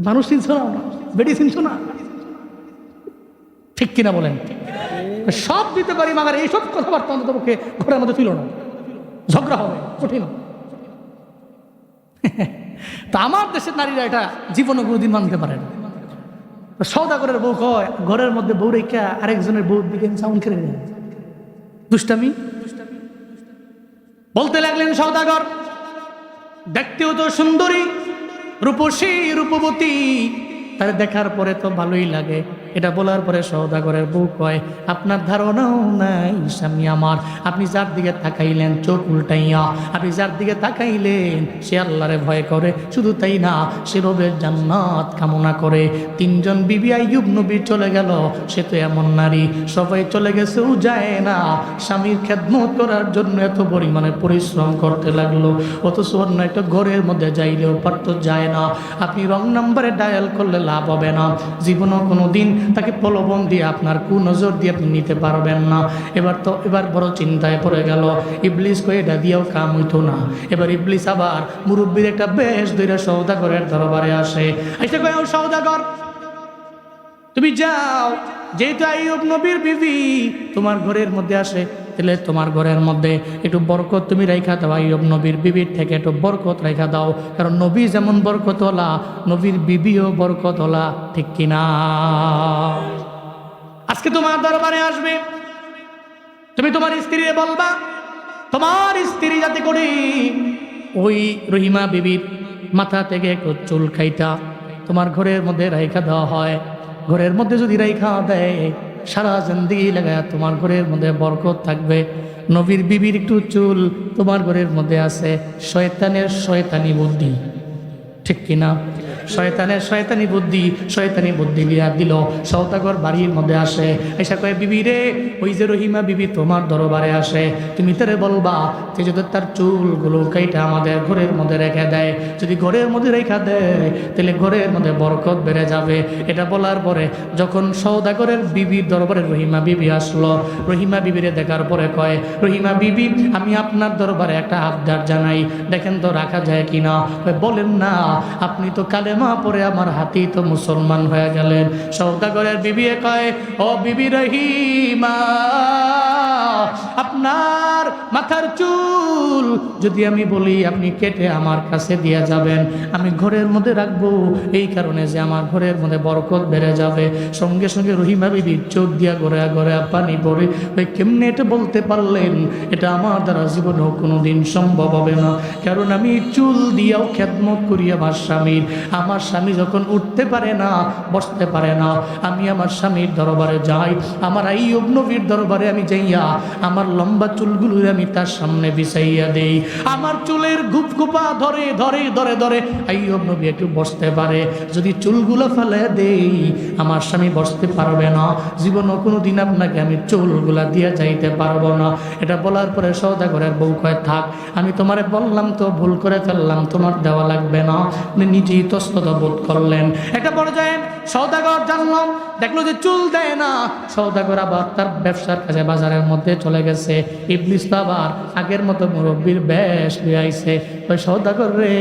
মানুষ চিনছ না, বেডি চিনছ না, ঠিক কিনা বলেন? সব দিতে পারি, মাগার এইসব কথাবার্তা অন্তত পক্ষে ঘরের মধ্যে ছিল না, ঝগড়া হবে কঠিন। তা আমার দেশের নারীরা এটা জীবনে কোনোদিন মানতে পারে না। সওদাগরের বউ কয়, ঘরের মধ্যে বউ রেখা আরেকজনের বউ দিকে সাউন্ড খেলে নেয়, দুষ্টামি। বলতে লাগলেন সওদাগর, দেখতেও তো সুন্দরী, রূপসী, রূপবতী, তার দেখার পরে তো ভালোই লাগে। এটা বলার পরে সওদাগরের বউ কয়, আপনার ধারণাও নাই স্বামী আমার, আপনি যার দিকে তাকাইলেন চোখ উল্টাইয়া, আপনি যার দিকে তাকাইলেন সে আল্লাহরে ভয় করে, শুধু তাই না, সে রবের জান্নাত কামনা করে। 3 জন বিবি আইয়ুব নবী চলে গেল, সে তো এমন নারী, সবাই চলে গেছে, ও যায় না, স্বামীর খেদমত করার জন্য এত পরিমাণে পরিশ্রম করতে লাগলো, অথচ অন্য একটা ঘরের মধ্যে যাইলেও পারতো, যায় না। আপনি রং নাম্বারে ডায়াল করলে লাভ হবে না, জীবনও কোনো দিন তাকে প্রলোভন দিয়ে আপনার কুনজর দিয়ে আপনি নিতে পারবেন না। এবার বড় চিন্তায় পড়ে গেল। ইবলিস কয়ে এটা দিয়েও কাম হইতো না। এবার ইবলিস আবার মুরব্বীর একটা বেশ ধরে সওদাগরের দরবারে আসে। এসে কয়ে, ও সওদাগর, তুমি যাও, যেহেতু আইয়ুব নবীর বিবি তোমার ঘরের মধ্যে আসে, তাহলে তোমার ঘরের মধ্যে একটু বরকত তুমি রেখা দাও। আইয়ুব নবীর বিবির থেকে একটু বরকত রেখা দাও, কারণ নবী যেমন বরকতওয়ালা, নবীর বিবিও বরকতওয়ালা, ঠিক কিনা? আজকে তোমার দরবারে আসবে, তুমি তোমার স্ত্রীরে বলবা, তোমার স্ত্রী যাতে করে ওই রহিমা বিবির মাথা থেকে একটু চুল খাইটা তোমার ঘরের মধ্যে রেখা দেওয়া হয়। ঘরের মধ্যে যদি রেখা দেয়, সারা জিন্দেগি লাগায় তোমার ঘরের মধ্যে বরকত থাকবে। নবীর বিবির একটু চুল তোমার ঘরের মধ্যে আছে, শয়তানের শয়তানি বুদ্ধি, ঠিক কিনা? শয়তানি বুদ্ধি লিয়া দিল। সওদাগর বাড়ির মধ্যে আসে, এসা কয়ে, বিবি রে, ওই যে রহিমা বিবি তোমার দরবারে আসে, তুমি তারে বলবা যে যদি তার চুলগুলো কাইটা আমাদের ঘরের মধ্যে রেখে দেয়, যদি ঘরের মধ্যে রেখা দেয় তাহলে ঘরের মধ্যে বরকত বেড়ে যাবে। এটা বলার পরে যখন সওদাগরের বিবির দরবারে রহিমা বিবি আসলো, রহিমা বিবিরে দেখার পরে কয়, রহিমা বিবি, আমি আপনার দরবারে একটা আবদার জানাই, দেখেন তো রাখা যায় কিনা। বলেন না, আপনি তো কালেমা পরে আমার হাতেই তো মুসলমান হয়ে গেলেন। সওদাগরের বিবি কয়, ও বিবি রহিমা, আপনার মাথার চুল যদি আমি বলি আপনি কেটে আমার কাছে দিয়ে যাবেন, আমি ঘরের মধ্যে রাখবো, এই কারণে যে আমার ঘরের মধ্যে বরকত বেড়ে যাবে। সঙ্গে সঙ্গে রহিমা বিবির চোখ দিয়া গড়ে গড়ে পানি পড়ে। ওই কেমনে এটা বলতে পারলেন? এটা আমার দ্বারা জীবনেও কোনোদিন সম্ভব হবে না, কারণ আমি চুল দিয়াও খেদমত করি আমার স্বামীর। আমার স্বামী যখন উঠতে পারে না, বসতে পারে না, আমি আমার স্বামীর দরবারে যাই, আমার আইয়ুব নবীর দরবারে আমি যাইয়া আমার লম্বা চুলগুলো আমি তার সামনে বিছাইয়া দেই। আমার চুলের গুপগুপা ধরে ধরে ধরে ধরে আইয়ুব নবী একটু বসতে পারে। যদি চুলগুলো ফেলে দেই, আমার স্বামী বসতে পারবে না, জীবনও কোনো দিন আপনাকে আমি চুলগুলা দিয়ে যাইতে পারবো না। এটা বলার পরে সওদাগরের বউ কয়, থাক, আমি তোমারে বললাম তো, ভুল করে ফেললাম, তোমার দেওয়া লাগবে না। উনি নিজেই তস্ততা বোধ করলেন। একটা পর্যায়ে সওদাগর জানলাম, দেখলো যে চুল দেয় না। সওদাগর আবার তার ব্যবসার কাজে বাজারের মধ্যে চলে গেছে। ইবলিস তো আবার আগের মতো মুরব্বীর বেশ নিয়ে আইছে। ওই সওদাগর রে,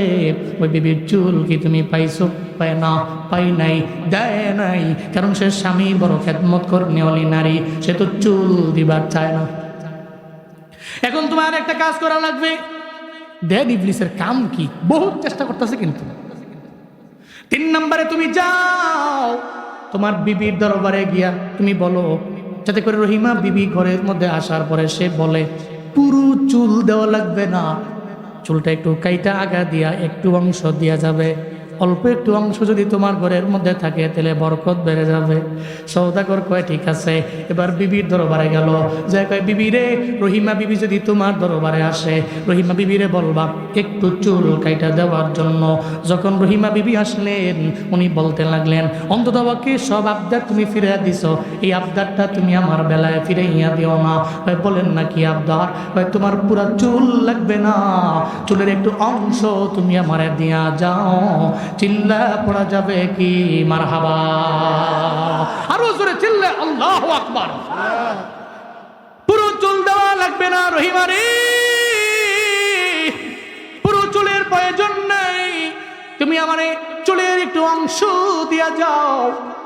ওই বিবির চুল কি তুমি পাইছো? পায় না, পাই নাই, দেয় নাই, কারণ সে স্বামীর বড় খেদমত করেনি নারী, সে তো চুল দিবার চায় না। এখন তোমার একটা কাজ করা লাগবে। দেন ইবলিসের কাম কি, বহুত চেষ্টা করতেছে, কিন্তু 3 নম্বরে তুমি যাও, তোমার বিবির দরবারে গিয়া তুমি বলো, যাতে করে রহিমা বিবি ঘরের মধ্যে আসার পরে সে বলে, পুরো চুল দেওয়া লাগবে না, চুলটা একটু কাইটা আগা দিয়া একটু অংশ দিয়া যাবে, অল্প একটু অংশ যদি তোমার ঘরের মধ্যে থাকে তাহলে বরকত বেড়ে যাবে। সওদাগর কয়, ঠিক আছে। এবার বিবির দরবারে গেল, যে কয়, বিবি রে, রহিমা বিবি যদি তোমার দরবারে আসে, রহিমা বিবিরে বলবা একটু চুল কাইটা দেওয়ার জন্য। যখন রহিমা বিবি আসলেন, উনি বলতে লাগলেন, অন্ততপক্ষে সব আবদার তুমি ফিরে দিছো, এই আবদারটা তুমি আমার বেলায় ফিরে ইয়া দিও না। বলেন না কি আবদার? তোমার পুরা চুল লাগবে না, চুলের একটু অংশ তুমি আমারে দিয়া যাও। চিল্লা পড়া যাবে কি মারহাবা? আরো জোরে চিল্লা আল্লাহু আকবার। পুরো চুল দেওয়া লাগবে না রহিমা রে, পুরো চুলের প্রয়োজন নাই, তুমি আমারে চুলের একটু অংশ দিয়া যাও।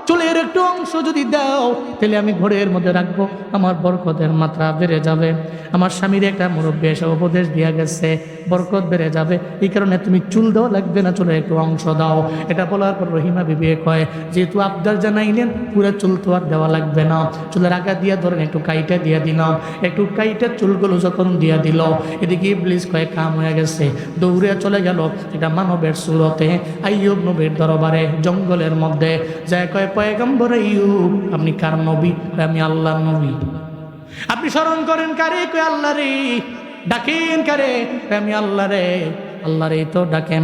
চুলের একটু অংশ যদি দাও, তাহলে আমি ঘরের মধ্যে রাখবো, আমার বরকতের মাত্রা বেড়ে যাবে। আমার স্বামীর একটা মুরব্বী এসে উপদেশ দিয়া গেছে, বরকত বেড়ে যাবে, এই কারণে তুমি চুল দেওয়া লাগবে না, চুলের একটু অংশ দাও। এটা বলার পর রহিমা বিবি কয়, যেহেতু আবদার জানাইলেন, পুরো চুল তো আর দেওয়া লাগবে না, চুলের আগা দিয়া ধরেন একটু কাইটা দিয়া দিলাম। একটু কাইটা চুলগুলো যখন দিয়া দিল, এদিকে ইবলিস কয়, কাম হয়ে গেছে, দৌড়ে চলে গেল এটা মানবের সুরতে আইয়ুব নবীর দরবারে জঙ্গলের মধ্যে যায়। কয়, পয়গম্বর আইয়ুব, আপনি কার নবী? আমি আল্লাহর নবী। আপনি স্মরণ করেন কারে? কই আল্লাহ রে। ডাকেন কারে? আমি আল্লাহ রে। আল্লাহ রে তো ডাকেন,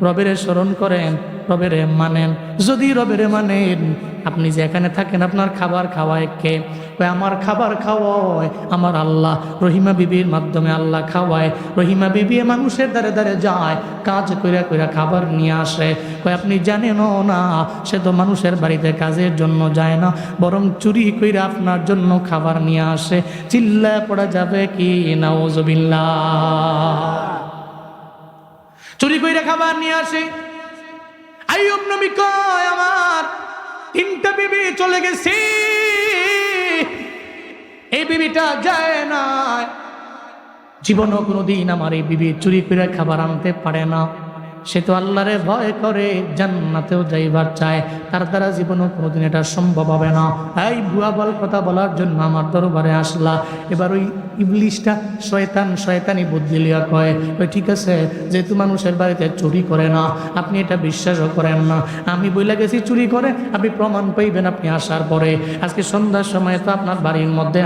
রবের স্মরণ করেন। রবেরে মানেন। যদি রবেরে মানেন, আপনি যে এখানে থাকেন আপনার খাবার খাওয়ায় কে? কয় আমার খাবার খাওয়ায় আমার আল্লাহ। রহিমা বিবির মাধ্যমে আল্লাহ খাওয়ায়। রহিমা বিবি মানুষের দ্বারে দ্বারে যায়, কাজ কইরা কইরা খাবার নিয়ে আসে। কয় আপনি জানেনও না, সে তো মানুষের বাড়িতে কাজের জন্য যায় না, বরং চুরি কইরা আপনার জন্য খাবার নিয়ে আসে। চিল্লায় পড়া যাবে কি নাউজুবিল্লাহ। চুরি কইরা খাবার নিয়ে আসে। আইয়ুব নবী কয় আমার 3টা বিবি চলে গেছে, এই বিবিটা যায় না। জীবনও কোনোদিন আমার এই বিবি চুরি করে খাবার আনতে পারে না। সে তো আল্লাহরে ভয় করে, জান্নাতেও যাইবার চায়, তার দ্বারা জীবনও কোনোদিন এটা সম্ভব হবে না। এই ভুয়া বল কথা বলার জন্য আমার দরবারে আসলা। এবার ওই ইবলিশটা শয়তানি বুদ্ধি লিয়া কয়, ওই ঠিক আছে, যেহেতু মানুষের বাড়িতে চুরি করে না, আপনি এটা বিশ্বাসও করেন না, আমি বইলা গেছি চুরি করে, আপনি প্রমাণ পাইবেন আপনি আসার পরে। আজকে সন্ধ্যার সময় তো আপনার বাড়ির মধ্যে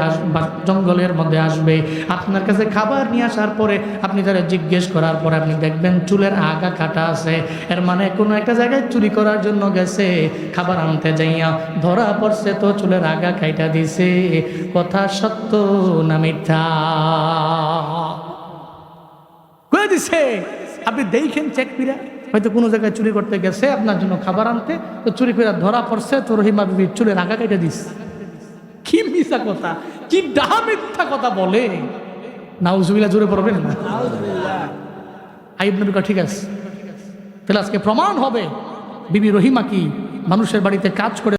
জঙ্গলের মধ্যে আসবে, আপনার কাছে খাবার নিয়ে আসার পরে আপনি তারা জিজ্ঞেস করার পরে আপনি দেখবেন চুলের আগা কাটা আছে। এর মানে কোনো একটা জায়গায় চুরি করার জন্য গেছে, খাবার আনতে যাইয়া ধরা পড়ছে তো চুলের আগা কাইটা দিছে। কথা সত্য না মিথ্যা? কয়ে দিছে। আপনি দেখেন চেক কইরা, হয়তো কোনো জায়গায় চুরি করতে গেছে আপনার জন্য খাবার আনতে, তো চুরি করে ধরা পড়ছে তো রহিমা বিবির চুলের আগা কেটে দিস। কি মিথ্যা কথা, কি ডাহা মিথ্যা কথা বলে। নাউজুবিল্লাহ জোরে পড়বেন না। আইয়ুব নবী কয় ঠিক আছে, তাহলে আজকে প্রমাণ হবে বিবি রহিমা কি মানুষের বাড়িতে কাজ করে